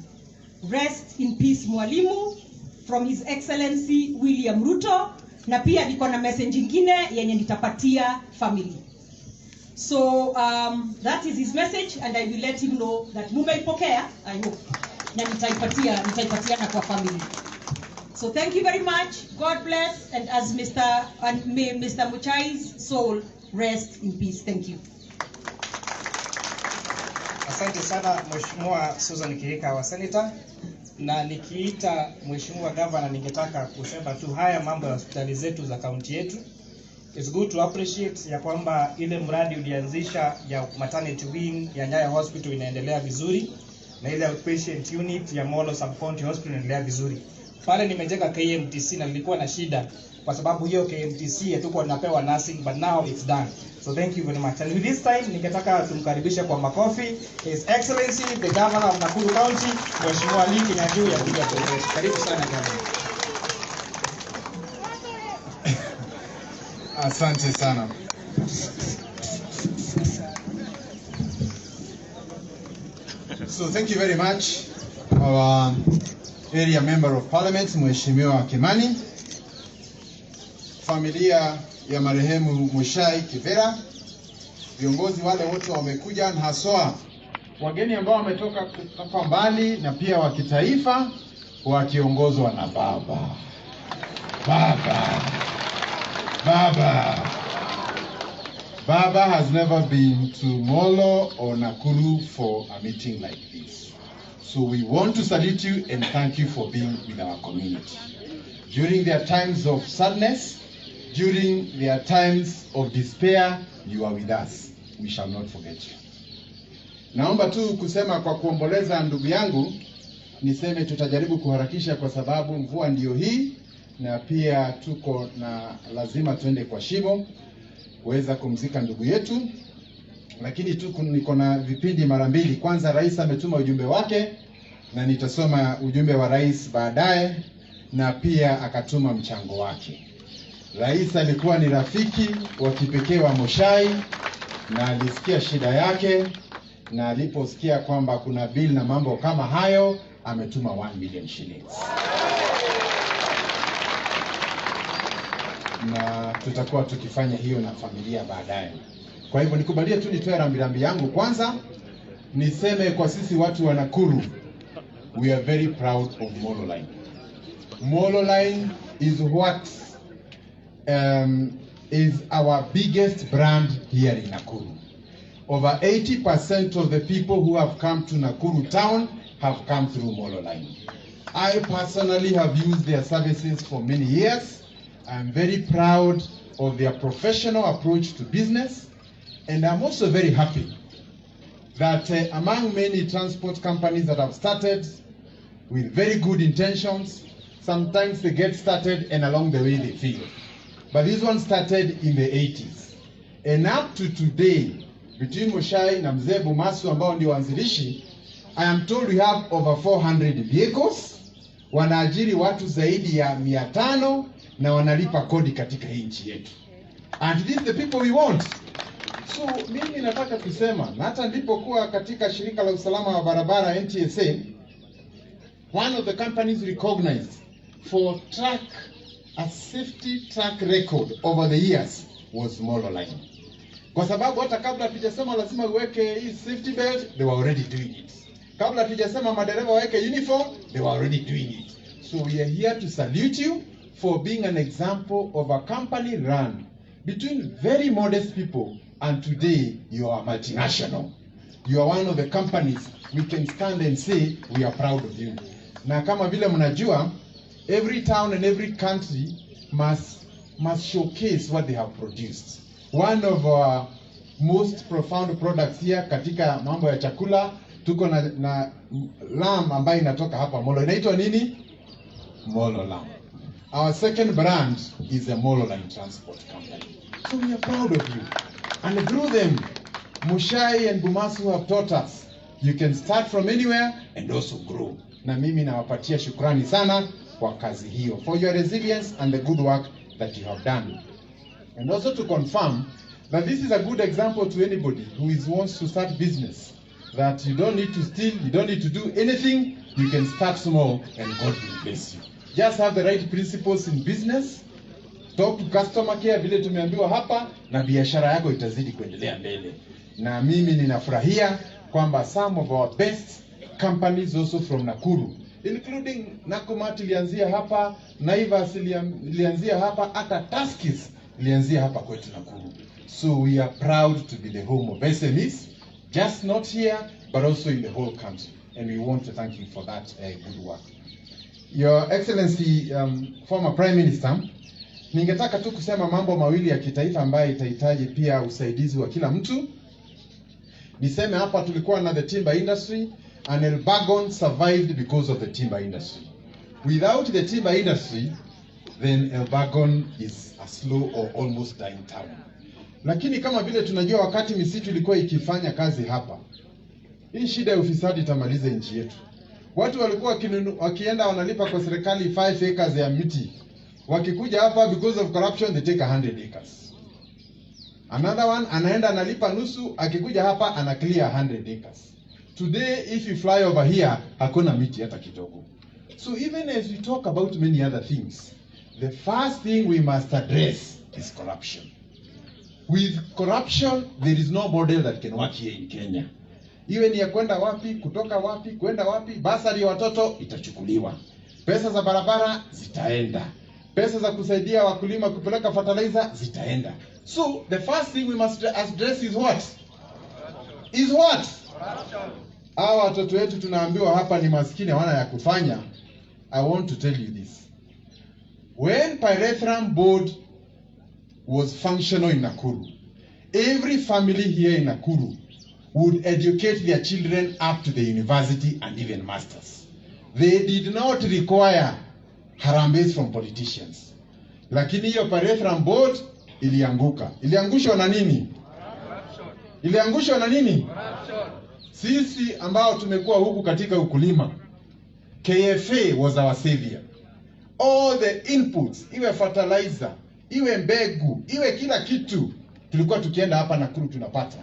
Rest in peace, Mwalimu, from His Excellency William Ruto, na pia niko na message nyingine yenye nitapatia family. So that is his message, and I will let him know that mumeipokea, I hope. na nitaipatiana kwa family. So thank you very much. God bless, and as may Mr. Muchai's soul rest in peace. Thank you. Asante sana Mheshimiwa Susan Kihika wa Senator. Na nikiita Mheshimiwa Governor, ningetaka kusema tu haya mambo ya hospitali zetu za kaunti yetu. It's good to appreciate ya kwamba ile mradi ulianzisha ya maternity wing ya Nyayo Hospital inaendelea vizuri, na ile outpatient unit ya Molo Sub-County Hospital inaendelea vizuri. Pale nimejenga KMTC na nilikuwa na shida kwa sababu hiyo KMTC hatukuwa tunapewa nursing, but now it's done. So thank you very much. And with this time ningetaka tumkaribishe kwa makofi His Excellency the Governor of Nakuru County, Mheshimiwa Lee Kinyanjui ya kuja kuongelea. Karibu sana Governor. Asante sana. So thank you very much, our area member of parliament, Mheshimiwa Kimani, familia ya marehemu Muchai Kivera, viongozi wale wote wamekuja, na haswa wageni ambao wametoka kutoka mbali na pia wa kitaifa wakiongozwa na Baba has never been to Molo or Nakuru for a meeting like this. So we want to salute you and thank you for being with our community. During their times of sadness, during their times of despair, you are with us. We shall not forget you. Naomba tu kusema kwa kuomboleza ndugu yangu, niseme tutajaribu kuharakisha kwa sababu mvua ndio hii, na pia tuko na lazima tuende kwa shimo kuweza kumzika ndugu yetu. Lakini tu niko na vipindi mara mbili. Kwanza rais ametuma ujumbe wake na nitasoma ujumbe wa rais baadaye, na pia akatuma mchango wake. Rais alikuwa ni rafiki wa kipekee wa Muchai na alisikia shida yake, na aliposikia kwamba kuna bill na mambo kama hayo ametuma 1 million shillings. Na tutakuwa tukifanya hiyo na familia baadaye. Kwa hivyo nikubalie tu nitoe rambirambi yangu. Kwanza niseme kwa sisi watu wa Nakuru, we are very proud of Molo Line. Molo Line is what is our biggest brand here in Nakuru. Over 80% of the people who have come to Nakuru town have come through Molo Line. I personally have used their services for many years. I'm very proud of their professional approach to business, and I'm also very happy that among many transport companies that have started with very good intentions, sometimes they get started and along the way they fail. But this one started in the 80s. And up to today, between Muchai na Mzee Bumasu ambao ndio wanzilishi, I am told we have over 400 vehicles, wanaajiri watu zaidi ya 500 na wanalipa kodi katika hii nchi yetu. And these the people we want. So mimi nataka kusema, na hata nilipokuwa katika shirika la usalama wa barabara NTSA, one of the companies recognized for a safety track record over the years was Molo Line. Kwa sababu hata kabla tujasema lazima uweke hii safety belt, they were already doing it. Kabla tujasema madereva waweke uniform, they were already doing it. So we are here to salute you for being an example of a company run between very modest people, and today you are multinational. You are one of the companies we can stand and say we are proud of you. Na kama vile mnajua, every town and every country must showcase what they have produced. One of our most profound products here katika mambo ya chakula, tuko na lamb ambayo inatoka hapa Molo. Inaitwa nini? Molo lamb. Our second brand is a Molo Line transport company. So we are proud of you. And through them, Muchai and Bumasu have taught us you can start from anywhere and also grow. Na mimi nawapatia shukrani sana kwa kazi hiyo, for your resilience and the good work that you have done. And also to confirm that this is a good example to anybody who wants to start business, that you don't need to steal, you don't need to do anything, you can start small and God will bless you. Just have the right principles in business, talk to customer care vile tumeambiwa hapa, na biashara yako itazidi kuendelea mbele. Na mimi ninafurahia kwamba some of our best companies also from Nakuru, including Nakumatt ilianzia hapa, Naivas ilianzia hapa, hata Tuskys ilianzia hapa kwetu Nakuru. So we are proud to be the home of SMEs, just not here, but also in the whole country. And we want to thank you for that good work. Your Excellency, former Prime Minister, ningetaka tu kusema mambo mawili ya kitaifa ambayo itahitaji pia usaidizi wa kila mtu. Niseme hapa tulikuwa na the timber industry, and Elbagon survived because of the timber industry. Without the timber industry, then Elbagon is a slow or almost dying town. Lakini kama vile tunajua wakati misitu ilikuwa ikifanya kazi hapa, hii shida ya ufisadi itamaliza nchi yetu. Watu walikuwa wakienda wanalipa kwa serikali 5 acres ya miti. Wakikuja hapa because of corruption they take 100 acres. Another one anaenda analipa nusu, akikuja hapa ana clear 100 acres. Today if you fly over here hakuna miti hata kidogo. So even as we talk about many other things, the first thing we must address is corruption. With corruption there is no model that can work here in Kenya. Iwe ni ya kwenda wapi, kutoka wapi, kwenda wapi, basari ya watoto itachukuliwa. Pesa za barabara zitaenda. Pesa za kusaidia wakulima kupeleka fertilizer zitaenda. So the first thing we must address is what? Is what? Hawa watoto wetu tunaambiwa hapa ni maskini hawana ya kufanya. I want to tell you this. When Pyrethrum board was functional in Nakuru, every family here in Nakuru would educate their children up to the university and even masters. They did not require harambes from politicians. Lakini hiyo Pyrethrum board ilianguka. Iliangushwa na nini? Iliangushwa na nini? Sisi ambao tumekuwa huku katika ukulima, KFA was our savior. All the inputs, iwe fertilizer, iwe mbegu, iwe kila kitu, tulikuwa tukienda hapa Nakuru tunapata.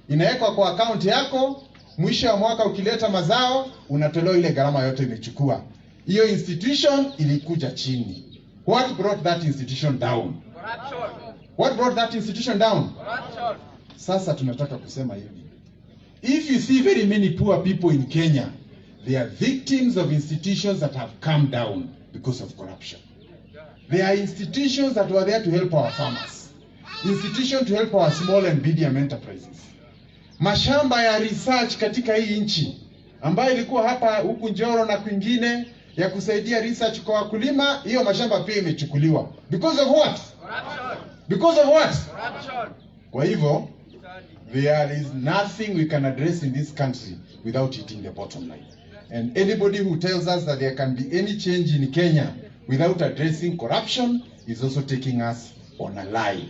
Inawekwa kwa account yako, mwisho wa mwaka ukileta mazao, unatolewa ile gharama yote imechukua. Hiyo institution ilikuja chini. What brought that institution down? Corruption. What brought that institution down? Corruption. Sasa tunataka kusema hivi. If you see very many poor people in Kenya, they are victims of institutions that have come down because of corruption. They are institutions that were there to help our farmers. Institutions to help our small and medium enterprises. Mashamba ya research katika hii nchi ambayo ilikuwa hapa huku Njoro na kwingine ya kusaidia research kwa wakulima, hiyo mashamba pia imechukuliwa. Because of what? Corruption. Because of what? Corruption. Kwa hivyo, there is nothing we can address in this country without hitting the bottom line. And anybody who tells us that there can be any change in Kenya without addressing corruption is also taking us on a lie.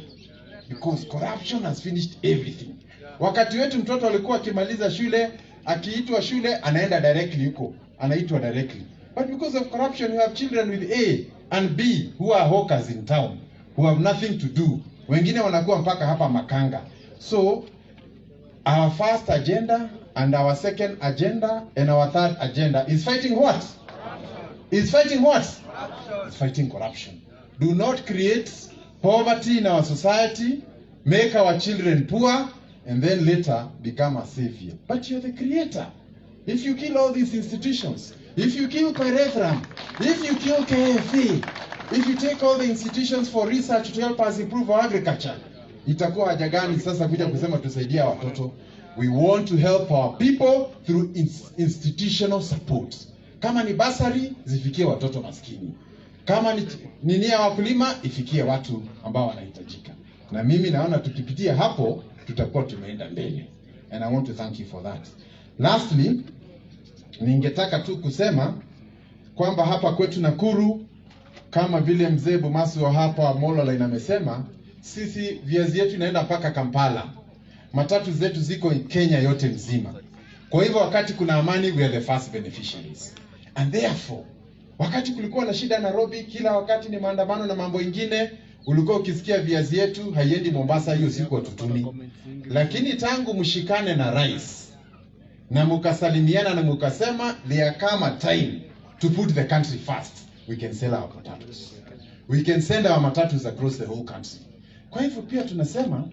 Because corruption has finished everything. Wakati wetu mtoto alikuwa akimaliza shule, akiitwa shule anaenda directly huko, anaitwa directly. But because of corruption you have children with A and B who are hawkers in town, who have nothing to do. Wengine wanakuwa mpaka hapa Makanga. So our first agenda and our second agenda and our third agenda is fighting what? Corruption. Is fighting what? Corruption. Is fighting corruption. Do not create poverty in our society, make our children poor, and then later become a savior. But you're the creator. If you kill all these institutions, if you kill Pyrethrum, if you kill KFA, if you take all the institutions for research to help us improve our agriculture, itakuwa haja gani sasa kuja kusema tusaidia watoto? We want to help our people through institutional support. Kama ni basari, zifikie watoto maskini. Kama ni nini ya wakulima, ifikie watu ambao wanahitajika. Na mimi naona tukipitia hapo, tutakuwa tumeenda mbele. And I want to thank you for that. Lastly, ningetaka tu kusema kwamba hapa kwetu Nakuru, kama vile mzee Bumasu wa hapa Mololine amesema, sisi viazi yetu inaenda mpaka Kampala. Matatu zetu ziko Kenya yote mzima. Kwa hivyo wakati kuna amani, we are the first beneficiaries. And therefore, wakati kulikuwa na shida Nairobi, kila wakati ni maandamano na mambo ingine, ulikuwa ukisikia viazi yetu haiendi Mombasa hiyo siku watutuni. Lakini tangu mshikane na rais na mukasalimiana na mukasema there come a time to put the country first, we can sell our potatoes. We can send our matatus across the whole country. Kwa hivyo pia tunasema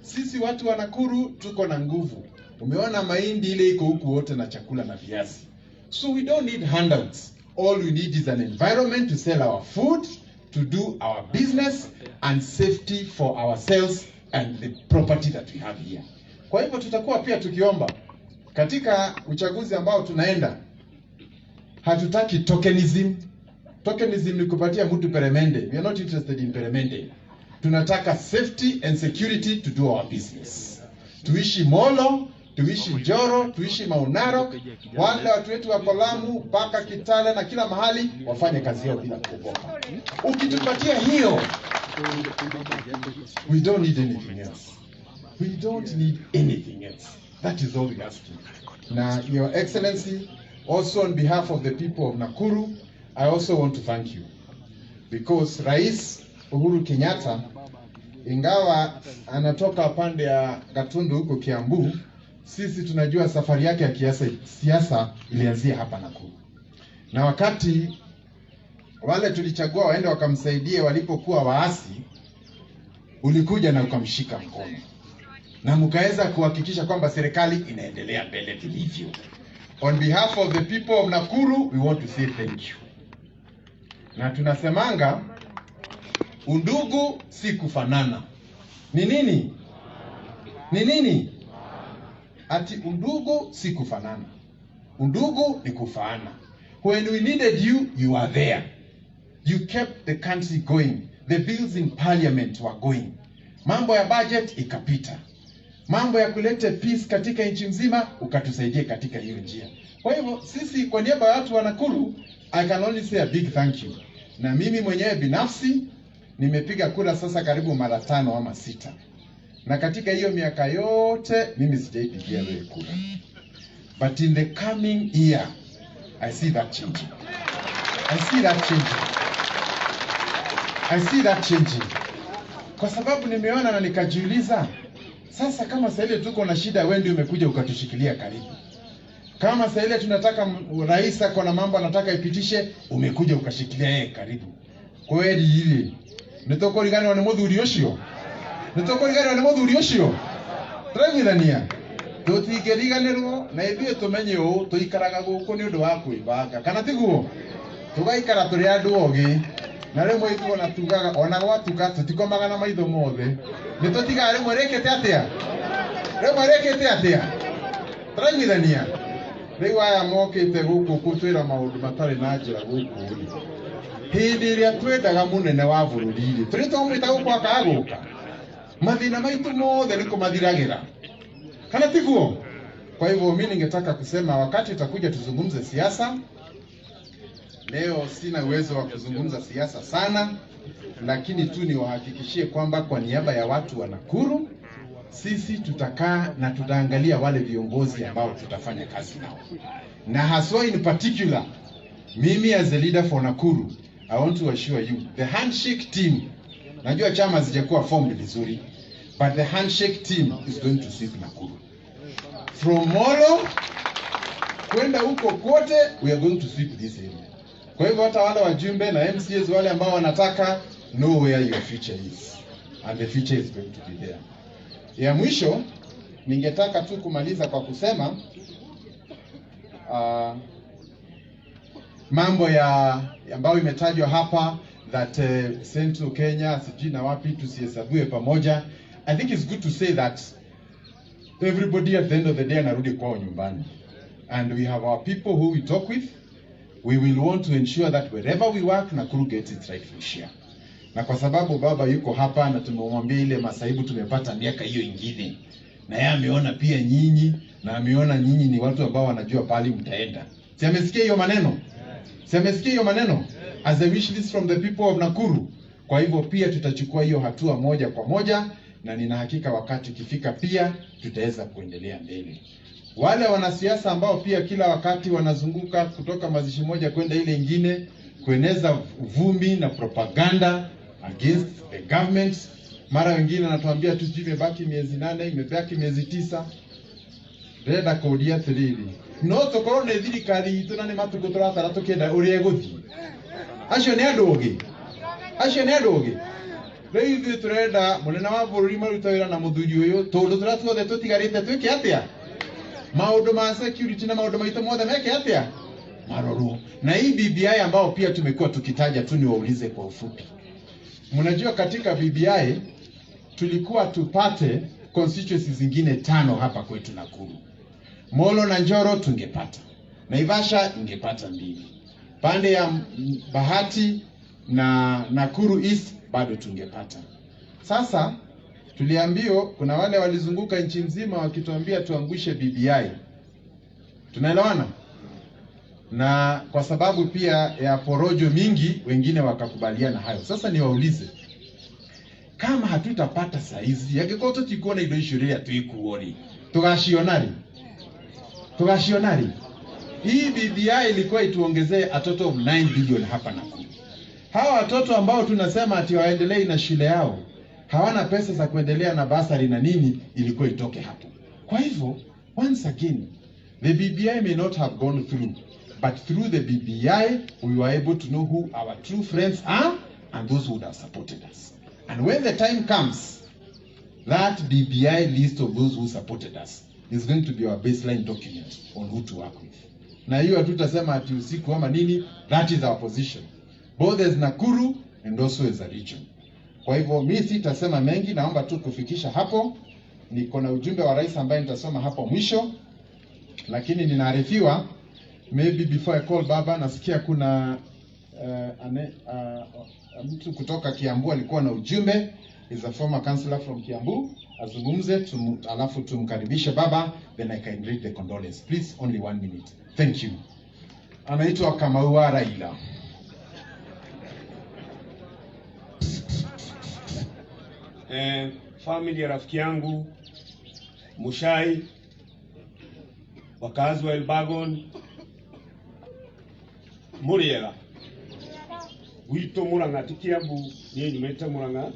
sisi watu wa Nakuru tuko na nguvu. Umeona mahindi ile iko huku wote na chakula na viazi. So we don't need handouts. All we need is an environment to sell our food, to do our business, and safety for ourselves and the property that we have here. Kwa hivyo tutakuwa pia tukiomba katika uchaguzi ambao tunaenda, hatutaki tokenism. Tokenism ni kupatia mtu peremende. We are not interested in peremende. Tunataka safety and security to do our business. Tuishi Molo, tuishi Njoro, tuishi Maunaro, wale watu wetu wa Lamu mpaka Kitale na kila mahali wafanye kazi yao bila kuogopa. Ukitupatia hiyo, we don't need anything else. We don't need anything else. That is all we ask you. Now, Your Excellency, also on behalf of the people of Nakuru, I also want to thank you. Because Rais Uhuru Kenyatta, ingawa anatoka pande ya Gatundu huko Kiambu, sisi tunajua safari yake ya siasa ilianzia hapa Nakuru. Na wakati wale tulichagua waende wakamsaidie walipokuwa waasi, ulikuja na ukamshika mkono. Na mkaweza kuhakikisha kwamba serikali inaendelea mbele vilivyo. On behalf of the people of Nakuru, we want to say thank you. Na tunasemanga undugu si kufanana. Ni nini? Ni nini? Ati undugu si kufanana. Undugu ni kufaana. When we needed you, you were there. You kept the country going. The bills in parliament were going. Mambo ya budget ikapita. Mambo ya kulete peace katika nchi nzima ukatusaidia katika hiyo njia. Kwa hivyo sisi kwa niaba ya watu wa Nakuru, I can only say a big thank you. Na mimi mwenyewe binafsi nimepiga kura sasa karibu mara 5 ama 6. Na katika hiyo miaka yote mimi sijaipigia wewe kura. But in the coming year, I see that changing. I see that changing. I see that changing. Kwa sababu nimeona na nikajiuliza, sasa kama sasa ile tuko na shida, wewe ndio umekuja ukatushikilia karibu. Kama sasa ile tunataka rais ako na mambo anataka ipitishe, umekuja ukashikilia yeye karibu. Kweli hili nitokori wane muthuri ucio. Nitokori wane muthuri ucio. Turagithania. Tutigeriganirwo na ithuĩ tumenye ũũ tuikaraga gũkũ nĩ ũndũ wa kwĩbanga. Kana tiguo? Tugaikara tũrĩ andũ ogĩ. Na rĩmwe ithuĩ ona tugaga ona gwatuka tutikomaga na maitho mothe. Nĩtũtigaga rĩmwe rĩkĩte atĩa? Rĩmwe rĩkĩte atĩa? Turagithania. Rĩu aya mokĩte gũkũ gũtwĩra maũndũ matarĩ na njĩra gũkũ. Hĩndĩ ĩrĩa twendaga mũnene wa bũrũri-rĩ, tũrĩ twamwĩta gũkũ akagũka. Mathĩna maitũ mothe nĩ kũmathiragĩra. Kana tiguo? Kwa hivyo mimi ningetaka kusema wakati utakuja tuzungumze siasa. Leo sina uwezo wa kuzungumza siasa sana, lakini tu niwahakikishie kwamba kwa niaba ya watu wa Nakuru, sisi tutakaa na tutaangalia wale viongozi ambao tutafanya kazi nao. Na haswa in particular, mimi as a leader for Nakuru, I want to assure you, the handshake team, najua chama hazijakuwa formed vizuri, but the handshake team is going to sweep Nakuru. From Molo kwenda huko kote, we are going to sweep this area. Kwa hivyo hata wale wajumbe na MCAs wale ambao wanataka, know where your future is. And the future is going to be there. Ya mwisho, ningetaka tu kumaliza kwa kusema mambo ya ambayo imetajwa hapa that Central Kenya, sijui na wapi tusihesabiwe pamoja. I think it's good to say that everybody at the end of the day anarudi kwao nyumbani. And we have our people who we talk with. We will want to ensure that wherever we work, Nakuru gets its rightful share. Na kwa sababu baba yuko hapa na tumemwambia ile masaibu tumepata miaka hiyo ingine. Na yeye ameona pia nyinyi na ameona nyinyi ni watu ambao wanajua pali mtaenda. Si amesikia hiyo maneno? Si amesikia hiyo maneno? As a wish list from the people of Nakuru. Kwa hivyo pia tutachukua hiyo hatua moja kwa moja na nina hakika wakati ukifika pia tutaweza kuendelea mbele. Wale wanasiasa ambao pia kila wakati wanazunguka kutoka mazishi moja kwenda ile ingine kueneza uvumi na propaganda against the government. Mara wengine anatuambia tu imebaki miezi 8, imebaki miezi 9. Reda kodia thiriri. No tokoro ne thirikari itu na ne matuko turatara tukenda uri eguthi. Acio ne andu ogi. Acio ne andu ogi. Rĩu ithuĩ turenda mũnene wa bũrũri maruta wĩra na mũthuri ũyũ tondũ tũratuothe tũtigarĩte twĩke atĩa? Maũndũ ma security na maũndũ maitũ mothe meke atĩa? maroro. Na hii BBI ambao pia tumekuwa tukitaja tu, niwaulize kwa ufupi. Mnajua katika BBI tulikuwa tupate constituencies zingine 5 hapa kwetu Nakuru. Molo na Njoro tungepata. Naivasha ingepata 2. Pande ya Bahati na Nakuru East bado tungepata. Sasa tuliambiwa kuna wale walizunguka nchi nzima wakituambia tuangushe BBI. Tunaelewana? Na kwa sababu pia ya porojo mingi wengine wakakubaliana hayo. Sasa niwaulize, kama hatutapata saizi yagekoto tikuona ido ishuria tuikuoni, tugashionari hii BBI ilikuwa ituongezee a total of 9 billion hapa Nakuru. Hawa watoto ambao tunasema ati waendelee na shule yao hawana pesa za kuendelea na basari na nini, ilikuwa itoke hapo. Kwa hivyo once again, the BBI may not have gone through, but through the BBI we were able to know who our true friends are and those who would have supported us. And when the time comes, that BBI list of those who supported us is going to be our baseline document on who to work with. Na hiyo hatutasema ati usiku ama nini, that is our position, both as Nakuru and also as a region. Kwa hivyo mimi sitasema mengi, naomba tu kufikisha hapo. Niko na ujumbe wa rais ambaye nitasoma hapo mwisho, lakini ninaarifiwa maybe before I call baba, nasikia kuna mtu kutoka Kiambu alikuwa na ujumbe, is a former councillor from Kiambu, azungumze alafu tumkaribishe baba, then I can read the condolence. Please, only 1 minute. Thank you. Anaitwa Kamau Raila. Family ya rafiki yangu Mushai, wakazi wa Elbagon, Muriega, gwito Muranga tikiambu ni nyumete Muranga,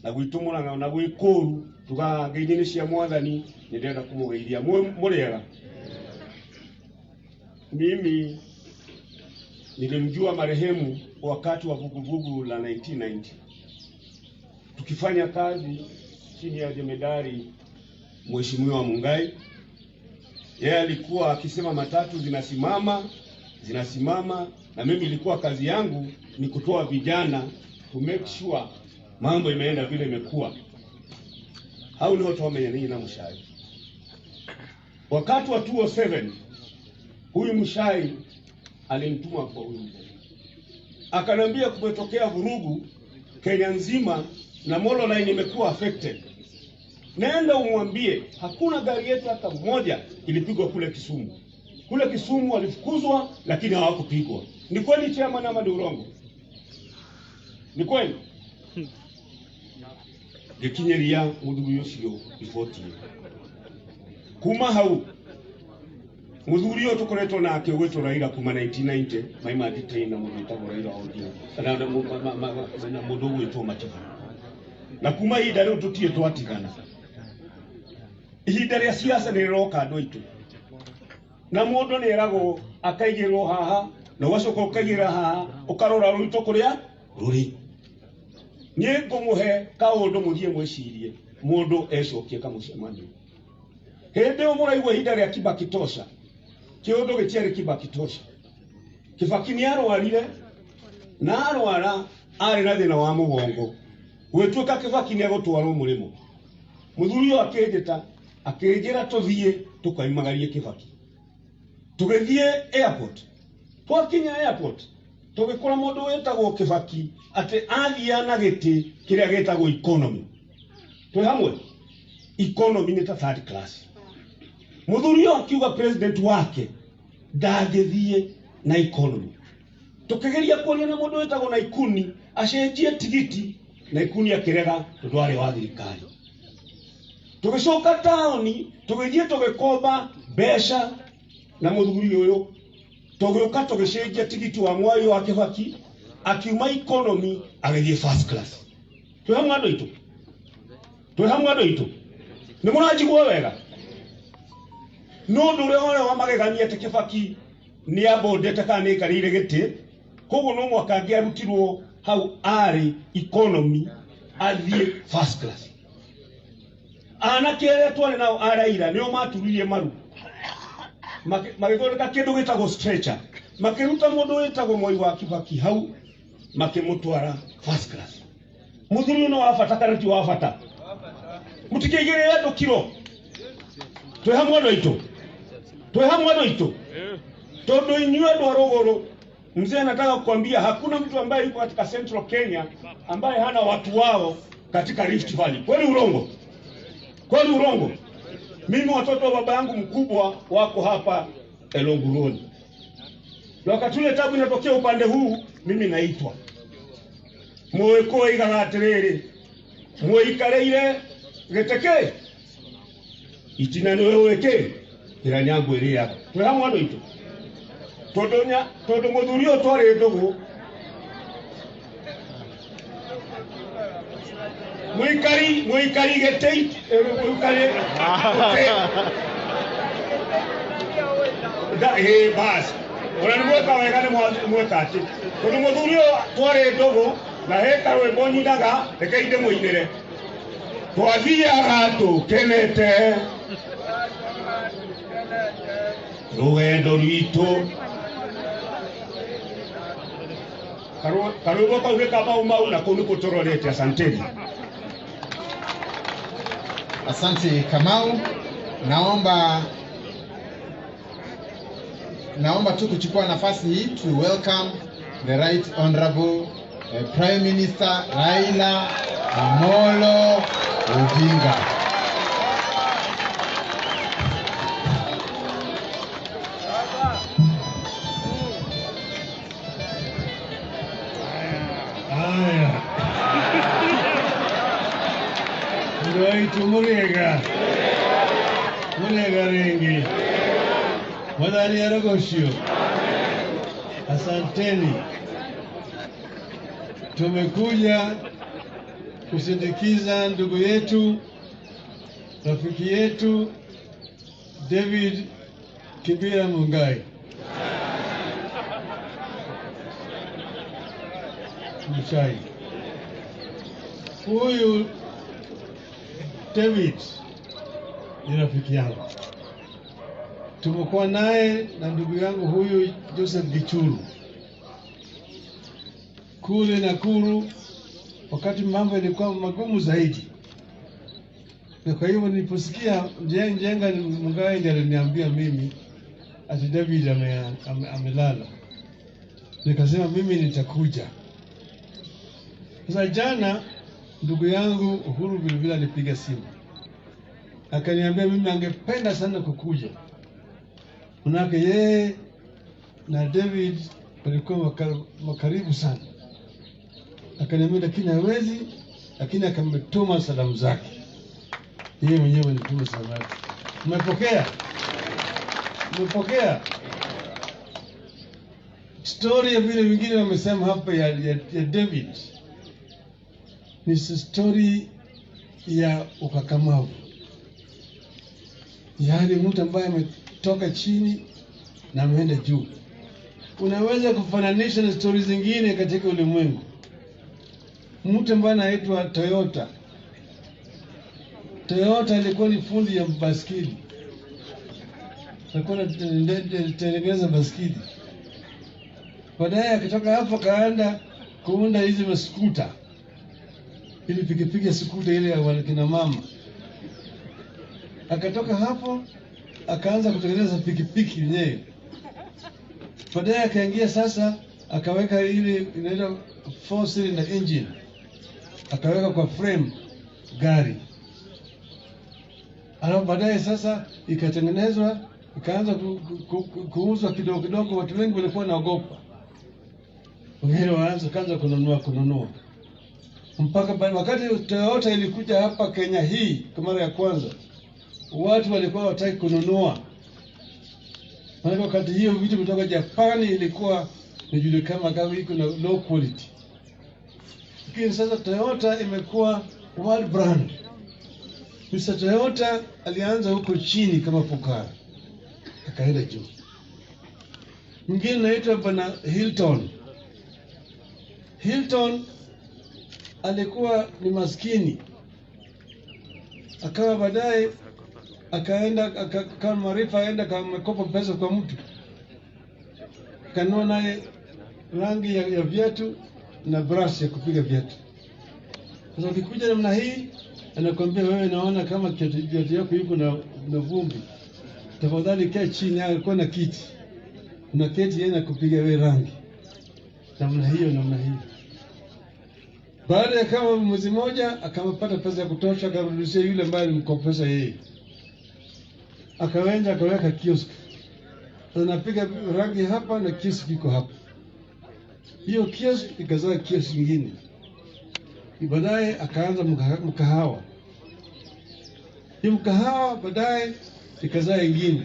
na gwito Muranga na gwikoru tukagenyene cia mwathani nindenda kumugeiria Muriega. Mimi nilimjua marehemu wakati wa vuguvugu la 1990. Tukifanya kazi chini ya jemedari Mheshimiwa Mungai. Yeye alikuwa akisema matatu zinasimama, na mimi ilikuwa kazi yangu ni kutoa vijana to make sure mambo imeenda vile imekuwa. Hao ni watu wamenyana na Mushai. Wakati wa 2007 huyu Mushai alinituma kwa huyu, akanambia kumetokea vurugu Kenya nzima na Molo Line imekuwa affected. Nenda umwambie hakuna gari yetu hata moja ilipigwa kule Kisumu. Kule Kisumu walifukuzwa lakini hawakupigwa. Ni kweli chairman ama ni urongo? Ni kweli? Gekinyeria mudugu yosio ifoti. Kuma hau muthuri yo tukoretwo nake wetu Raila kuma 1990 maima detail na muthita Raila audio na mudugu wetu Matiba. Na kuma hii leo tutie twatigana. Ihinda rĩa siasa nĩ rĩroka andũ aitũ. Na mũndũ nĩ eragwo akaigĩrwo haha, na ũgacoka ũkaigĩra haha, ũkarora rũitũ kũrĩa rũrĩ. Niĩ ngũmũhe kaũndũ mũthiĩ mwĩcirie, mũndũ ecokie kamũcemanio. Hĩndĩ ĩyo mũraigua ihinda rĩa Kibaki tosha. Kĩũndũ gĩtiarĩ Kibaki tosha. Kibaki nĩ arwarire, na arwara arĩ na thĩna wa mũgongo. Gwĩtuĩka Kibaki nĩ agũtwarwo mũrĩmo. Mũthuri ũyũ akĩnjĩta akĩnjĩra tũthiĩ tũkaimagarie Kibaki. Tũgĩthiĩ airport. Twakinya airport tũgĩkora mũndũ wĩtagwo Kibaki atĩ athia na gĩtĩ kĩrĩa gĩtagwo economy. Twĩ hamwe? Economy nĩ ta third class. Mũthuri ũyũ akiuga president wake ndangĩthiĩ na economy. Tũkĩgeria kuonia na mũndũ wĩtagwo Naikuni acenjie tigiti, Naikuni akĩrega tondũ arĩ wa thirikari. Tũgĩcoka taoni tũgĩthiĩ tũgĩkomba mbeca na mũthuri ũyũ, tũgĩũka tũgĩcenjia tigiti wa Mwai wa Kibaki akiuma economy agĩthiĩ first class. Twĩ hamwe andũ aitũ? Twĩ hamwe andũ aitũ? Nĩ mũranjigua wega? No ndũrĩa ũrĩa wa magegania atĩ Kibaki nĩ abondete kana nĩ karĩire gĩtĩ, koguo no mwaka angĩarutirwo hau arĩ economy athiĩ first class. Anake arĩa twarĩ nao Raila nĩo maturirie maru magĩthondeka kĩndũ gĩtagwo stretcher. makiruta mundu wetagwo Moi wa Kibaki hau makimutwara first class. Muthuri no wabata kana ti wabata? Mutikigire ndo kiro. Twe hamwe ndo ito. Twe hamwe ndo ito. Todo inywe ndo rogoro. Mzee anataka kukwambia hakuna mtu ambaye yuko katika Central Kenya ambaye hana watu wao katika Rift Valley. Kweli urongo? Kweli urongo? Mimi watoto wa baba yangu mkubwa wako hapa Elonguroni. Na wakati ule tabu inatokea upande huu, mimi naitwa. Mweko igatiriri. Mweikareire geteke. Itina niwe weke. Ira nyangu iria. Twe hamwe ndo ito. Todo muthuri o tware ndugu. Mwikari getei mwikari bas unaniweka wega ni mweka ati todo muthuri o tware ndugu na heka we bonyidaga rekeinde muinire twathiaga tukenete rugendo rwitũ karugo kauge kama umau na kunu kutororete. Asanteni. Asante Kamau. Naomba tu kuchukua nafasi hii to welcome the Right Honorable Prime Minister Raila Amolo Odinga. Munega rengi mwadhani ya Rogoshio, asanteni. Tumekuja kusindikiza ndugu yetu, rafiki yetu David Kibira Mungai. Mchai huyu David ni rafiki yangu. Tumekuwa naye na ndugu yangu huyu Joseph Gichuru kule Nakuru wakati mambo yalikuwa magumu zaidi. Na kwa hivyo niliposikia Njenga Mungai ndiye aliniambia mimi ati David amelala, nikasema mimi nitakuja. Sasa jana ndugu yangu Uhuru vilevile alipiga simu akaniambia mimi angependa sana kukuja, manake yeye na David walikuwa makaribu sana. Akaniambia lakini hawezi, lakini akametuma salamu zake. Yeye mwenyewe alituma salamu zake. Umepokea? Umepokea? Story ya vile wengine wamesema hapa ya David ni story ya ukakamavu. Yaani mtu ambaye ametoka chini na ameenda juu. Unaweza kufananisha na story zingine katika ulimwengu. Mtu ambaye anaitwa Toyota. Toyota alikuwa ni fundi ya baskeli. Alikuwa anatengeneza baskeli. Baadaye akitoka hapo kaenda kuunda hizi maskuta. Ili pikipiki ya skuta ile ya kina mama. Akatoka hapo akaanza kutengeneza pikipiki yenyewe. Baadaye akaingia sasa akaweka ile inaitwa 4-cylinder engine. Akaweka kwa frame gari. Alafu baadaye sasa ikatengenezwa, ikaanza kuuzwa kidogo kidogo. Watu wengi walikuwa wanaogopa. Wengine kaanza kununua. Mpaka wakati Toyota ilikuja hapa Kenya hii kwa mara ya kwanza, watu walikuwa hawataki kununua. Maana wakati hiyo vitu kutoka Japani ilikuwa inajulikana kama iko na low quality. Lakini sasa Toyota imekuwa world brand. Mr. Toyota alianza huko chini kama fukara, akaenda juu. Mwingine anaitwa Bwana Hilton. Hilton alikuwa ni maskini, akawa baadaye akaenda kama maarifa aenda kamekopa pesa kwa mtu, kanua naye rangi ya viatu na brush ya kupiga viatu. Sasa ukikuja namna hii, anakwambia wewe, naona kama kiatu yako yuko na vumbi, tafadhali kaa chini. Alikuwa na kiti, kuna kiti yeye nakupiga wewe rangi namna hiyo. Baada ya kama mwezi mmoja, akamapata pesa ya kutosha, akarudishia yule ambaye alimkopesha yeye, akaenda akaweka kiosk. Anapiga rangi hapa na kiosk iko hapa. Hiyo kiosk ikazaa kiosk nyingine. Baadaye akaanza mkahawa. Hiyo mkahawa baadaye ikazaa ingine.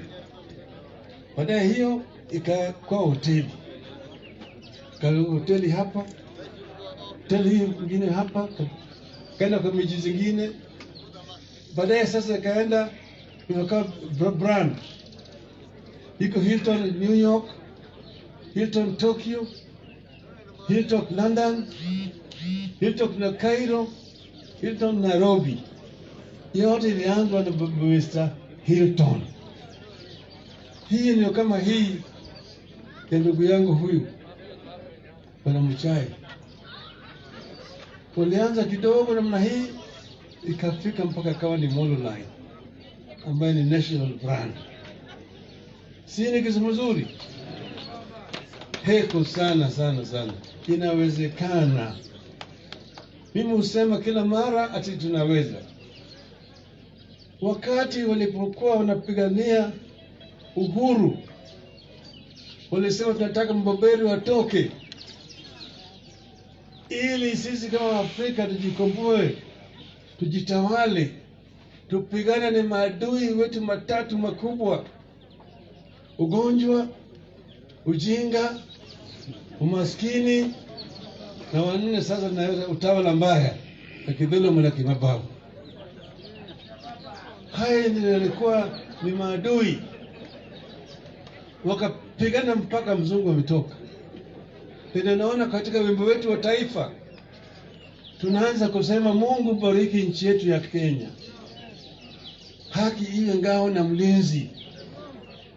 Baadaye hiyo ikakuwa hoteli. Hoteli hapa, hoteli hiyo nyingine hapa, kaenda kwa miji zingine. Baadaye sasa kaenda ikawa brand. Iko Hilton New York, Hilton Tokyo, Hilton London, Hilton na Cairo, Hilton Nairobi. Yote ilianzwa na Mr. Hilton. Hii ndio kama hii ya ndugu yangu huyu Bwana Muchai. Ulianza kidogo namna hii, ikafika mpaka kawa ni Molo Line, ambaye ni national brand. Si ni kitu mzuri? Heko sana. Inawezekana. Mimi husema kila mara ati tunaweza. Wakati walipokuwa wanapigania uhuru, walisema tunataka mboberi watoke, ili sisi kama Afrika tujikomboe, tujitawale, tupigane na maadui wetu matatu makubwa: ugonjwa, ujinga, umaskini, na wanne sasa na utawala mbaya na kidhulumu na kimabavu. Haya ndio yalikuwa ni maadui, wakapigana mpaka mzungu ametoka. Ndio naona katika wimbo wetu wa taifa tunaanza kusema Mungu bariki nchi yetu ya Kenya, haki iwe ngao na mlinzi,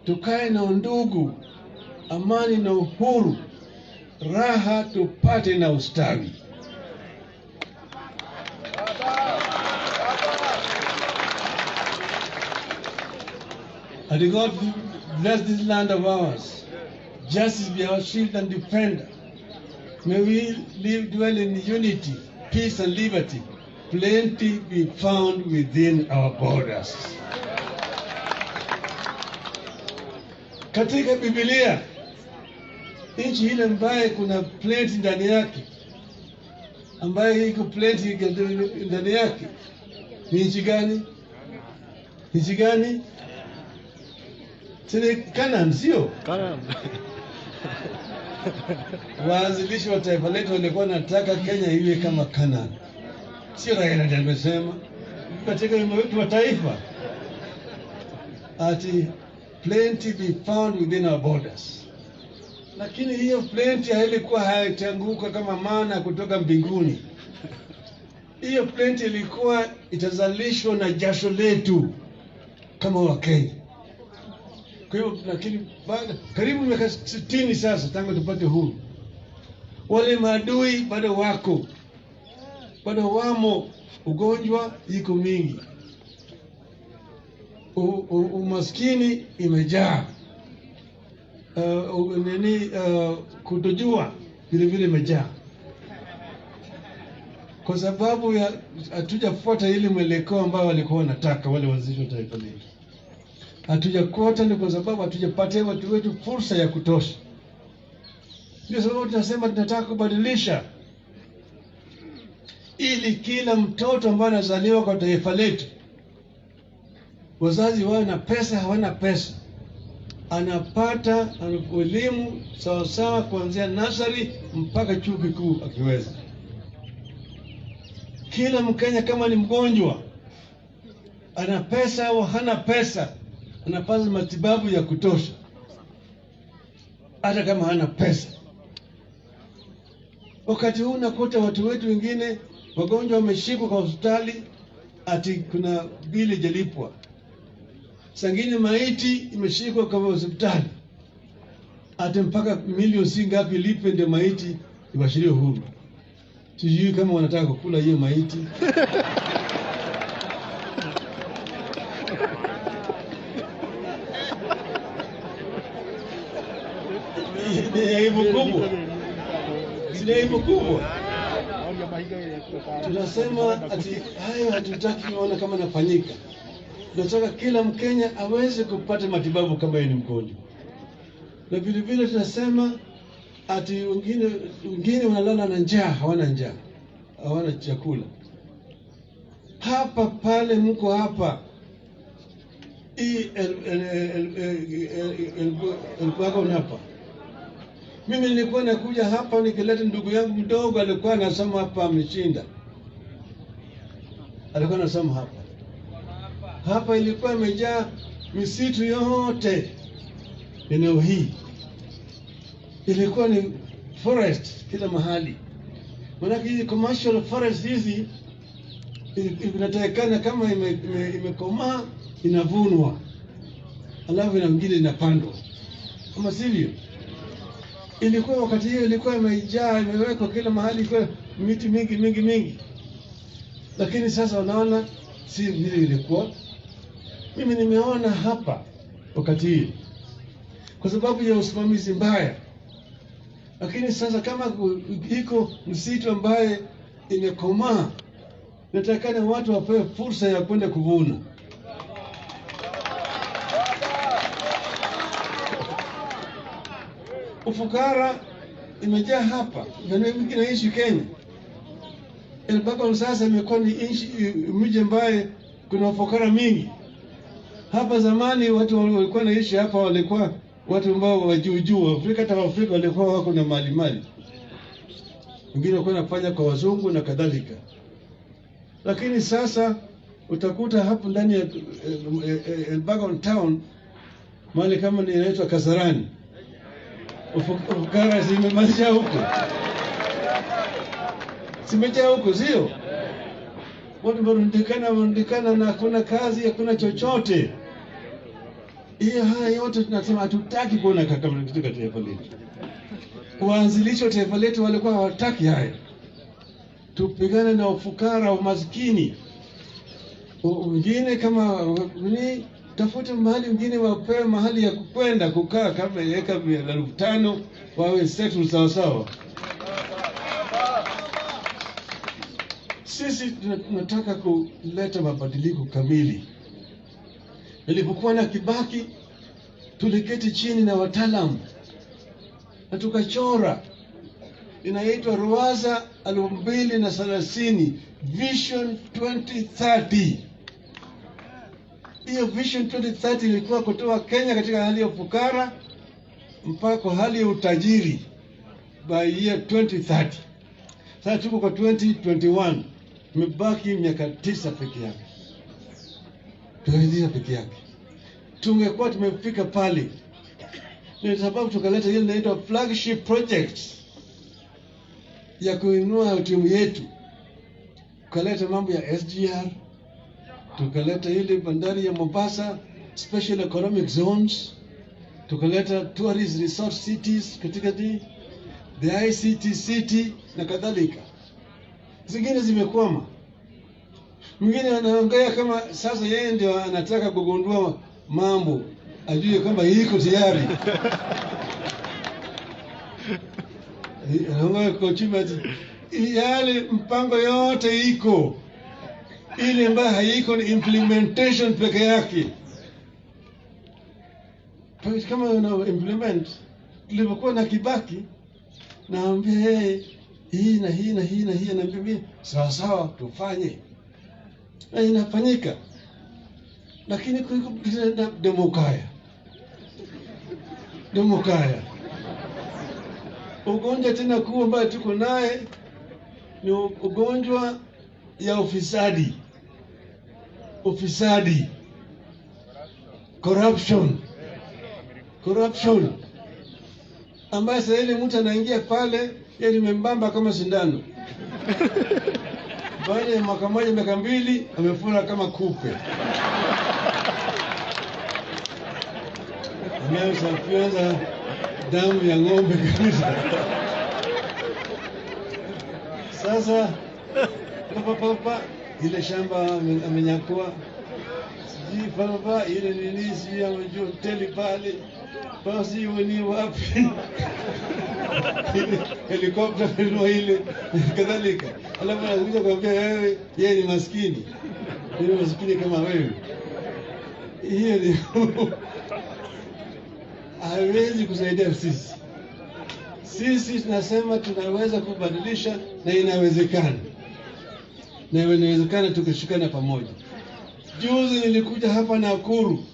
tukae na undugu, amani na uhuru, raha tupate na ustawi. And God bless this land of ours. Justice be our shield and defender. May we dwell in unity, peace and liberty. Plenty be found within our borders. Katika Biblia, nchi ile ambaye kuna plenty ndani yake, ambaye iko plenty ndani yake, ni nchi gani? Nchi gani? Sini Canaan, sio? Canaan. Waanzilishi wa taifa letu walikuwa nataka Kenya iwe kama Canaan. Sio Raila ndiye amesema katika wimbo wetu wa taifa ati plenty be found within our borders. Lakini hiyo plenty hailikuwa haitanguka kama mana kutoka mbinguni. Hiyo plenty ilikuwa itazalishwa na jasho letu kama Wakenya. Kwa hiyo lakini baada karibu miaka 60 sasa tangu tupate huru, wale maadui bado wako, bado wamo. Ugonjwa iko mingi, umaskini imejaa, kutojua vile vile imejaa, kwa sababu ya hatujafuata ile mwelekeo ambao walikuwa wanataka wale waanzilishi wa taifa letu. Hatujakuota ni kwa sababu hatujapatia watu wetu fursa ya kutosha. Ndio sababu tunasema tunataka kubadilisha, ili kila mtoto ambaye anazaliwa kwa taifa letu, wazazi wawe na pesa hawana pesa, anapata elimu sawa sawa kuanzia nursery mpaka chuo kikuu akiweza. Kila Mkenya kama ni mgonjwa, ana pesa au hana pesa, anapata matibabu ya kutosha, hata kama hana pesa. Wakati huu nakuta watu wetu wengine wagonjwa wameshikwa kwa hospitali ati kuna bili jalipwa. Sangine maiti imeshikwa kwa hospitali ate mpaka milioni si ngapi lipe ndio maiti ibashiriwe huru. Sijui kama wanataka kukula hiyo maiti. Ni aibu kubwa. Si aibu kubwa. Tunasema ati hayo hatutaki kuona kama nafanyika. Tunataka kila Mkenya aweze kupata matibabu kama yeye ni mgonjwa. Na vile vile tunasema ati wengine wanalala na njaa, hawana njaa, hawana chakula. Hapa pale mko hapa Elbagon hapa. Mimi nilikuwa nakuja hapa nikileta ndugu yangu mdogo alikuwa anasoma hapa ameshinda. Alikuwa anasoma hapa. Hapa ilikuwa imejaa misitu yote. Eneo hii ilikuwa ni forest kila mahali. Maana hizi commercial forest hizi inatakikana kama imekomaa inavunwa, alafu na nyingine inapandwa, kama sivyo. Ilikuwa wakati hiyo ilikuwa imejaa, imewekwa kila mahali kwa miti mingi, lakini sasa unaona si vile ilikuwa. Mimi nimeona hapa wakati hiyo kwa sababu ya usimamizi mbaya. Lakini sasa kama iko msitu ambaye imekomaa, natakana watu wapewe fursa ya kwenda kuvuna. Ufukara imejaa hapa, na mimi naishi Kenya. Elbagon sasa imekuwa ni mji ambaye kuna ufukara mingi. Hapa zamani watu walikuwa naishi hapa walikuwa watu ambao wajuu Afrika, hata Afrika walikuwa wako na mali. Wengine walikuwa wanafanya kwa wazungu na kadhalika. Lakini sasa utakuta hapo ndani ya Elbagon town mahali kama ni inaitwa Kasarani. Ufukara zimemaliza huko. Simejaa huko sio? Watu wanarundikana na hakuna kazi, hakuna chochote. Hiyo haya yote tunasema hatutaki kuona kama katika taifa letu. Waanzilishi wa taifa letu walikuwa hawataki haya. Tupigane na ufukara, umaskini. Wengine kama ni tafute mahali wengine wapewe mahali ya kwenda kukaa kama eka 5,000 wawe settle sawa sawa. Sisi tunataka kuleta mabadiliko kamili. Nilipokuwa na Kibaki tuliketi chini na wataalamu na tukachora inaitwa Ruwaza 2030 Vision 2030. Hiyo Vision 2030 ilikuwa kutoa Kenya katika hali ya ufukara mpaka hali ya utajiri by year 2030. Sasa tuko kwa 2021, imebaki miaka 9 peke yake. Tunaendelea peke yake. Tungekuwa tumefika pale. Ni sababu tukaleta ile inaitwa flagship project ya kuinua timu yetu. Tukaleta mambo ya SGR, tukaleta ile bandari ya Mombasa, special economic zones, tukaleta tourist resort cities katika the ICT city na kadhalika. Zingine zimekwama. Mwingine anaongea kama sasa yeye ndio anataka kugundua mambo, ajue kama iko tayari. Anaongea kwa chimba yale mpango yote iko. Ile ambayo haiko ni implementation peke yake. Kama una implement, nilipokuwa na Kibaki naambia yeye hii na hii na hii na hii, anaambia sawa sawa tufanye. Na inafanyika. Lakini kuna demokaya. Ugonjwa tena kuu ambayo tuko naye ni ugonjwa ya ufisadi. Corruption. Ambaye sasa ile mtu anaingia pale, yeye ni membamba kama sindano. Baada ya mwaka mmoja miaka 2 amefura kama kupe. Ameanza damu ya ng'ombe kabisa. Sasa papa ile shamba amenyakua, sijui papa ile nini, sijui amejua hoteli pale basi ni wapi helikopta ndio ile kadhalika. Alafu anakuja kuambia wewe yeye ni maskini, ni maskini kama wewe. Hiyo ni hawezi kusaidia sisi. Sisi tunasema tunaweza kubadilisha na inawezekana, na inawezekana tukishikana pamoja. Juzi nilikuja hapa Nakuru,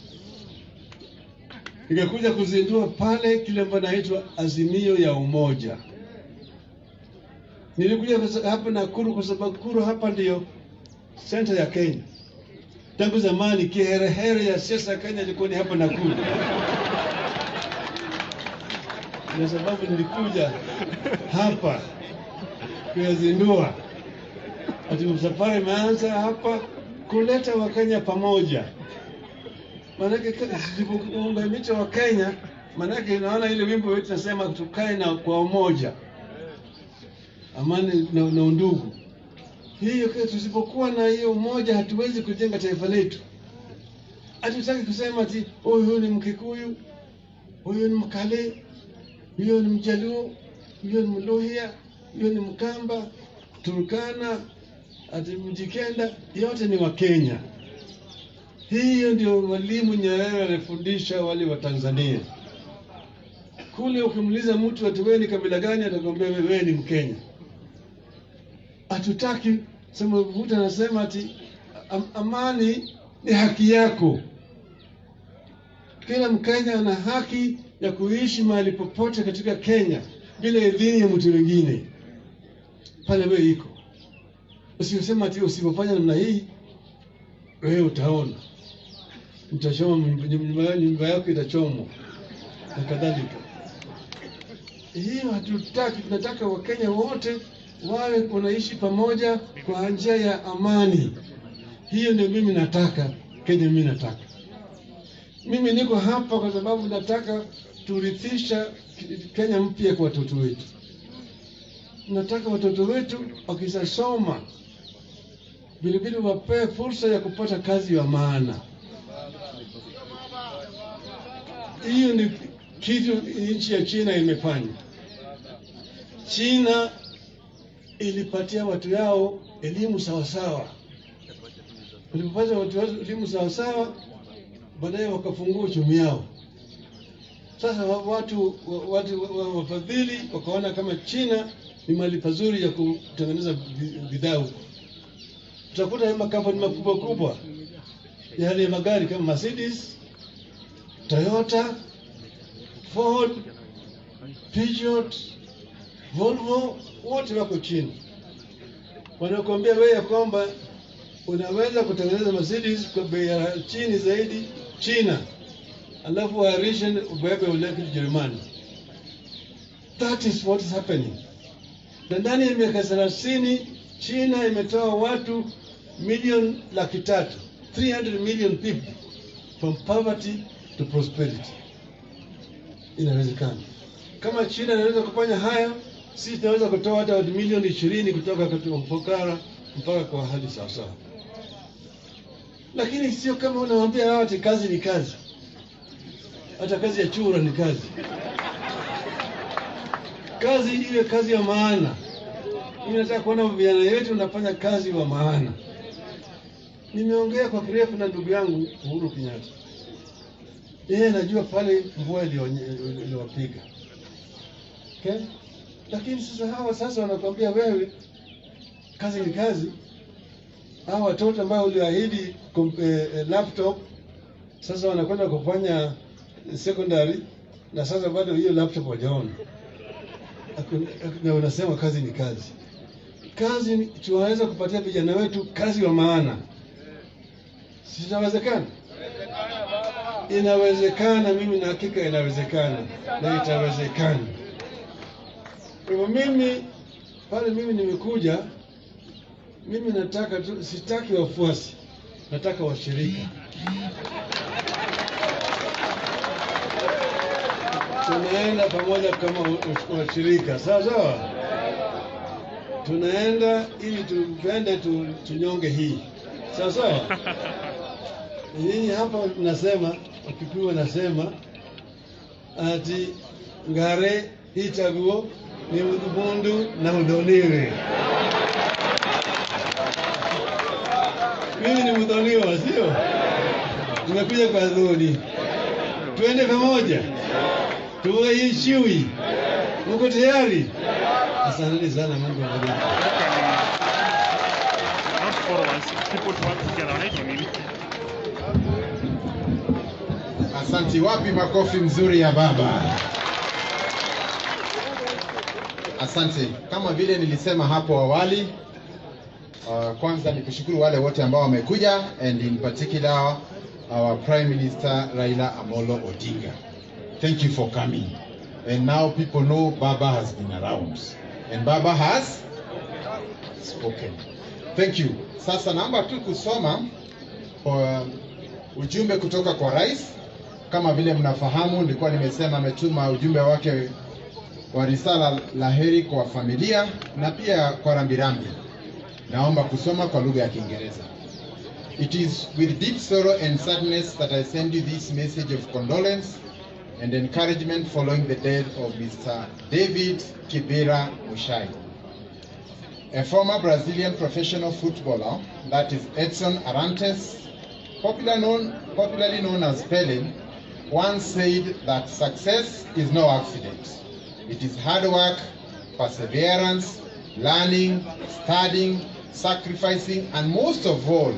nikakuja kuzindua pale kile ambacho naitwa Azimio ya Umoja. Nilikuja hapa Nakuru kwa sababu Nakuru hapa ndio center ya Kenya. Tangu zamani kiherehere ya siasa Kenya ilikuwa ni hapa Nakuru. Kwa sababu nilikuja hapa kuyazindua. Ati msafari imeanza hapa kuleta Wakenya pamoja. Manake tusipounganisha Wakenya, manake naona ile wimbo wetu nasema tukae na kwa umoja, amani na undugu. Hiyo tusipokuwa na hiyo umoja hatuwezi kujenga taifa letu. Hatutaki kusema ati huyu ni Mkikuyu, huyu ni Mkale, huyu ni Mjaluo, huyu ni Mluhya, huyu ni Mkamba, Turkana, ati Mjikenda, yote ni Wakenya. Hiyo ndio Mwalimu Nyerere alifundisha wale wa Tanzania. Kule ukimuuliza mtu ati wewe ni kabila gani, atakwambia wewe ni Mkenya. Hatutaki sema mtu anasema ati amani ni haki yako. Kila Mkenya ana haki ya kuishi mahali popote katika Kenya bila idhini ya mtu mwingine. Pale wewe iko. Usisema ati usipofanya namna hii wewe utaona mtachoma, nyumba yako itachomwa na kadhalika. Hiyo hatutaki. Tunataka Wakenya wote wawe wanaishi pamoja kwa njia ya amani. Hiyo ndio mimi nataka Kenya. Mimi nataka, mimi niko hapa kwa sababu nataka turithisha Kenya mpya kwa watoto wetu. Nataka watoto wetu wakisasoma vilevile wapewe fursa ya kupata kazi ya maana. Hiyo ni kitu nchi ya China imefanya. China ilipatia watu yao elimu sawasawa. Walipopatia watu wao elimu sawasawa, baadaye wakafungua uchumi yao. Sasa watu wafadhili wakaona kama China ni mahali pazuri ya kutengeneza bidhaa huko. Tutakuta makampuni makubwa kubwa yale magari kama Mercedes, Toyota, Ford, Peugeot, Volvo, wote wako China. Wanakuambia wewe ya kwamba unaweza kutengeneza Mercedes kwa bei ya chini zaidi China, alafu waarishe ubebe uleke Ujerumani. That is what is happening. Na ndani ya miaka 30 China imetoa watu milioni 300,000, 300 million people from poverty to prosperity. Inawezekana. Kama China inaweza kufanya hayo, sisi tunaweza kutoa hata watu milioni 20 kutoka kwa ufukara mpaka kwa hali sawa. Lakini sio kama unawaambia watu kazi ni kazi. Hata kazi ya chura ni kazi. Kazi iwe kazi ya maana. Mimi nataka kuona vijana wetu wanafanya kazi wa maana. Nimeongea kwa kirefu na ndugu yangu Uhuru Kenyatta. Yeye anajua pale mvua iliyowapiga. Okay? Lakini sasa wanakuambia wewe kazi ni kazi. Hao watoto ambao uliahidi laptop sasa wanakwenda kufanya secondary na sasa bado hiyo laptop hawajaona. Na unasema kazi ni kazi. Kazi tunaweza kupatia vijana wetu kazi wa maana. Inawezekana? Inawezekana, mimi na hakika inawezekana na itawezekana. Kwa mimi pale mimi nimekuja, mimi nataka tu, sitaki wafuasi, nataka washirika. tunaenda pamoja kama washirika, sawa sawa. Tunaenda ili tupende tunyonge hii, sawa sawa. Nyinyi hapa nasema, Wakikuyu nasema ati ngare itaguo ni udhundu na udoniwe. Mimi ni mdhoniwa, sio? Tumekuja kwa dhoni. Tuende pamoja. Tuwe hii shui. Uko tayari? Asante sana, Mungu awabariki. Asante. Wapi makofi mzuri ya baba? Asante. Kama vile nilisema hapo awali, kwanza ni kushukuru wale wote ambao wamekuja, and in particular our Prime Minister Raila Amolo Odinga. Thank you for coming. And now people know Baba has been around. And Baba has spoken. Thank you. Sasa naomba tu kusoma kwa ujumbe kutoka kwa Rais. Kama vile mnafahamu, nilikuwa nimesema ametuma ujumbe wake wa risala la heri kwa familia na pia kwa rambirambi. Naomba kusoma kwa lugha ya Kiingereza. It is with deep sorrow and sadness that I send you this message of condolence and encouragement following the death of Mr. David Kibera Muchai, a former Brazilian professional footballer, that is Edson Arantes, popularly known as Pele, once said that success is no accident. It is hard work, perseverance, learning, studying, sacrificing, and most of all,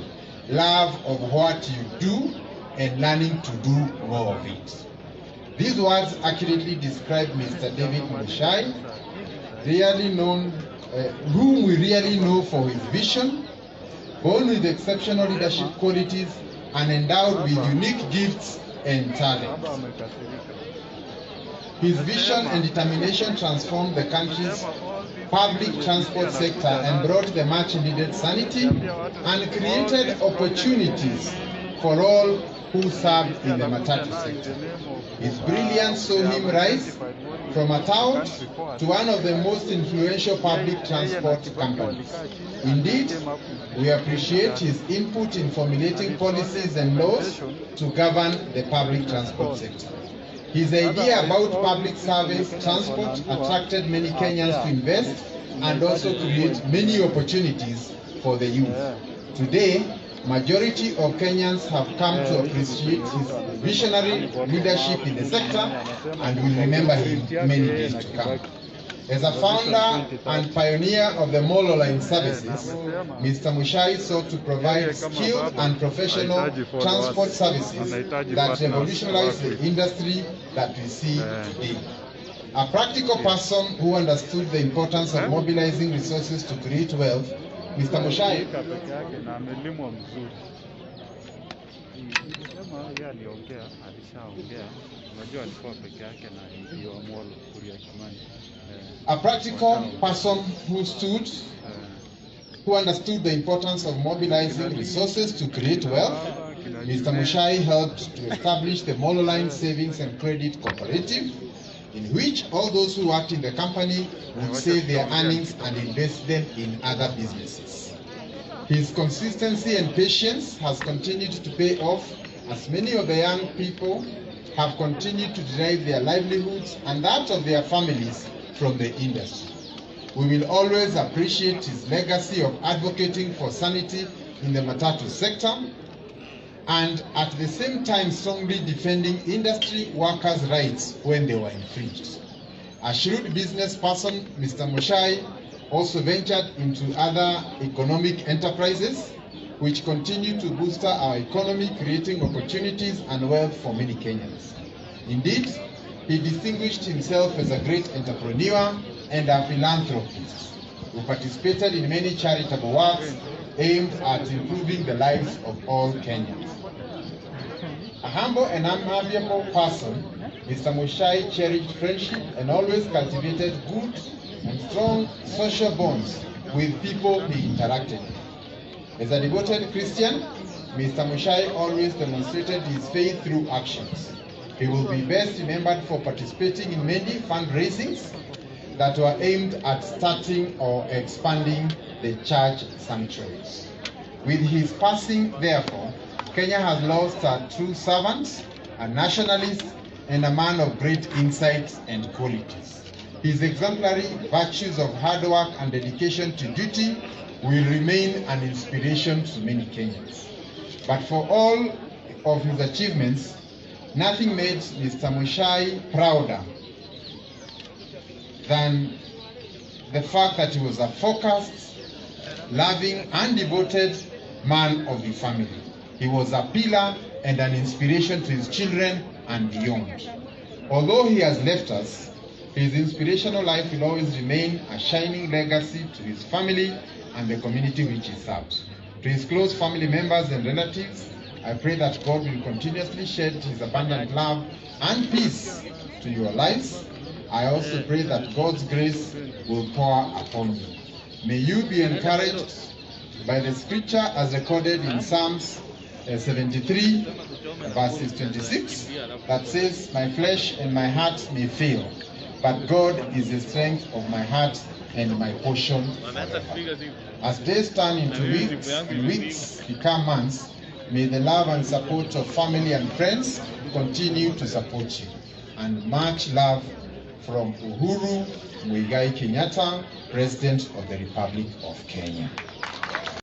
love of what you do and learning to do more of it. These words accurately describe Mr. David Muchai, whom we really know for his vision, born with exceptional leadership qualities and endowed with unique gifts and talents. His vision and determination transformed the country's public transport sector and brought the much needed sanity and created opportunities for all who served in the matatu sector. His brilliance saw him rise from a tout to one of the most influential public transport companies. Indeed, we appreciate his input in formulating policies and laws to govern the public transport sector. His idea about public service transport attracted many Kenyans to invest and also create many opportunities for the youth. Today, majority of Kenyans have come to appreciate his visionary leadership in the sector and will remember him many days to come. As a founder and pioneer of the Molo Line services, Mr. Muchai sought to provide skilled and professional transport services that revolutionize the industry that we see today. A practical person who understood the importance of mobilizing resources to create wealth, Mr. Muchai a practical person who understood the importance of mobilizing resources to create wealth, Mr. Muchai helped to establish the Molo Line Savings and Credit Cooperative, in which all those who worked in the company would save their earnings and invest them in other businesses. His consistency and patience has continued to pay off, as many of the young people have continued to derive their livelihoods and that of their families from the industry. We will always appreciate his legacy of advocating for sanity in the matatu sector and at the same time strongly defending industry workers' rights when they were infringed. A shrewd business person, Mr. Muchai also ventured into other economic enterprises which continue to boost our economy, creating opportunities and wealth for many Kenyans. Indeed, he distinguished himself as a great entrepreneur and a philanthropist who participated in many charitable works aimed at improving the lives of all Kenyans. A humble and amiable person, Mr. Muchai cherished friendship and always cultivated good and strong social bonds with people he interacted with. As a devoted Christian, Mr. Muchai always demonstrated his faith through actions. He will be best remembered for participating in many fundraisings that were aimed at starting or expanding the church sanctuaries. With his passing, therefore, Kenya has lost a true servant, a nationalist, and a man of great insight and qualities. His exemplary virtues of hard work and dedication to duty will remain an inspiration to many Kenyans. But for all of his achievements, nothing made Mr. Muchai prouder than the fact that he was a focused, loving, and devoted man of the family. He was a pillar and an inspiration to his children and beyond. Although he has left us, his inspirational life will always remain a shining legacy to his family and the community which he served. To his close family members and relatives, I pray that God will continuously shed his abundant love and peace to your lives. I also pray that God's grace will pour upon you. May you be encouraged by the scripture as recorded in Psalms 73 verses 26 that says, "My flesh and my heart may fail, but God is the strength of my heart and my portion forever." As days turn into weeks and weeks become months, may the love and support of family and friends continue to support you. And much love from Uhuru Muigai Kenyatta, President of the Republic of Kenya.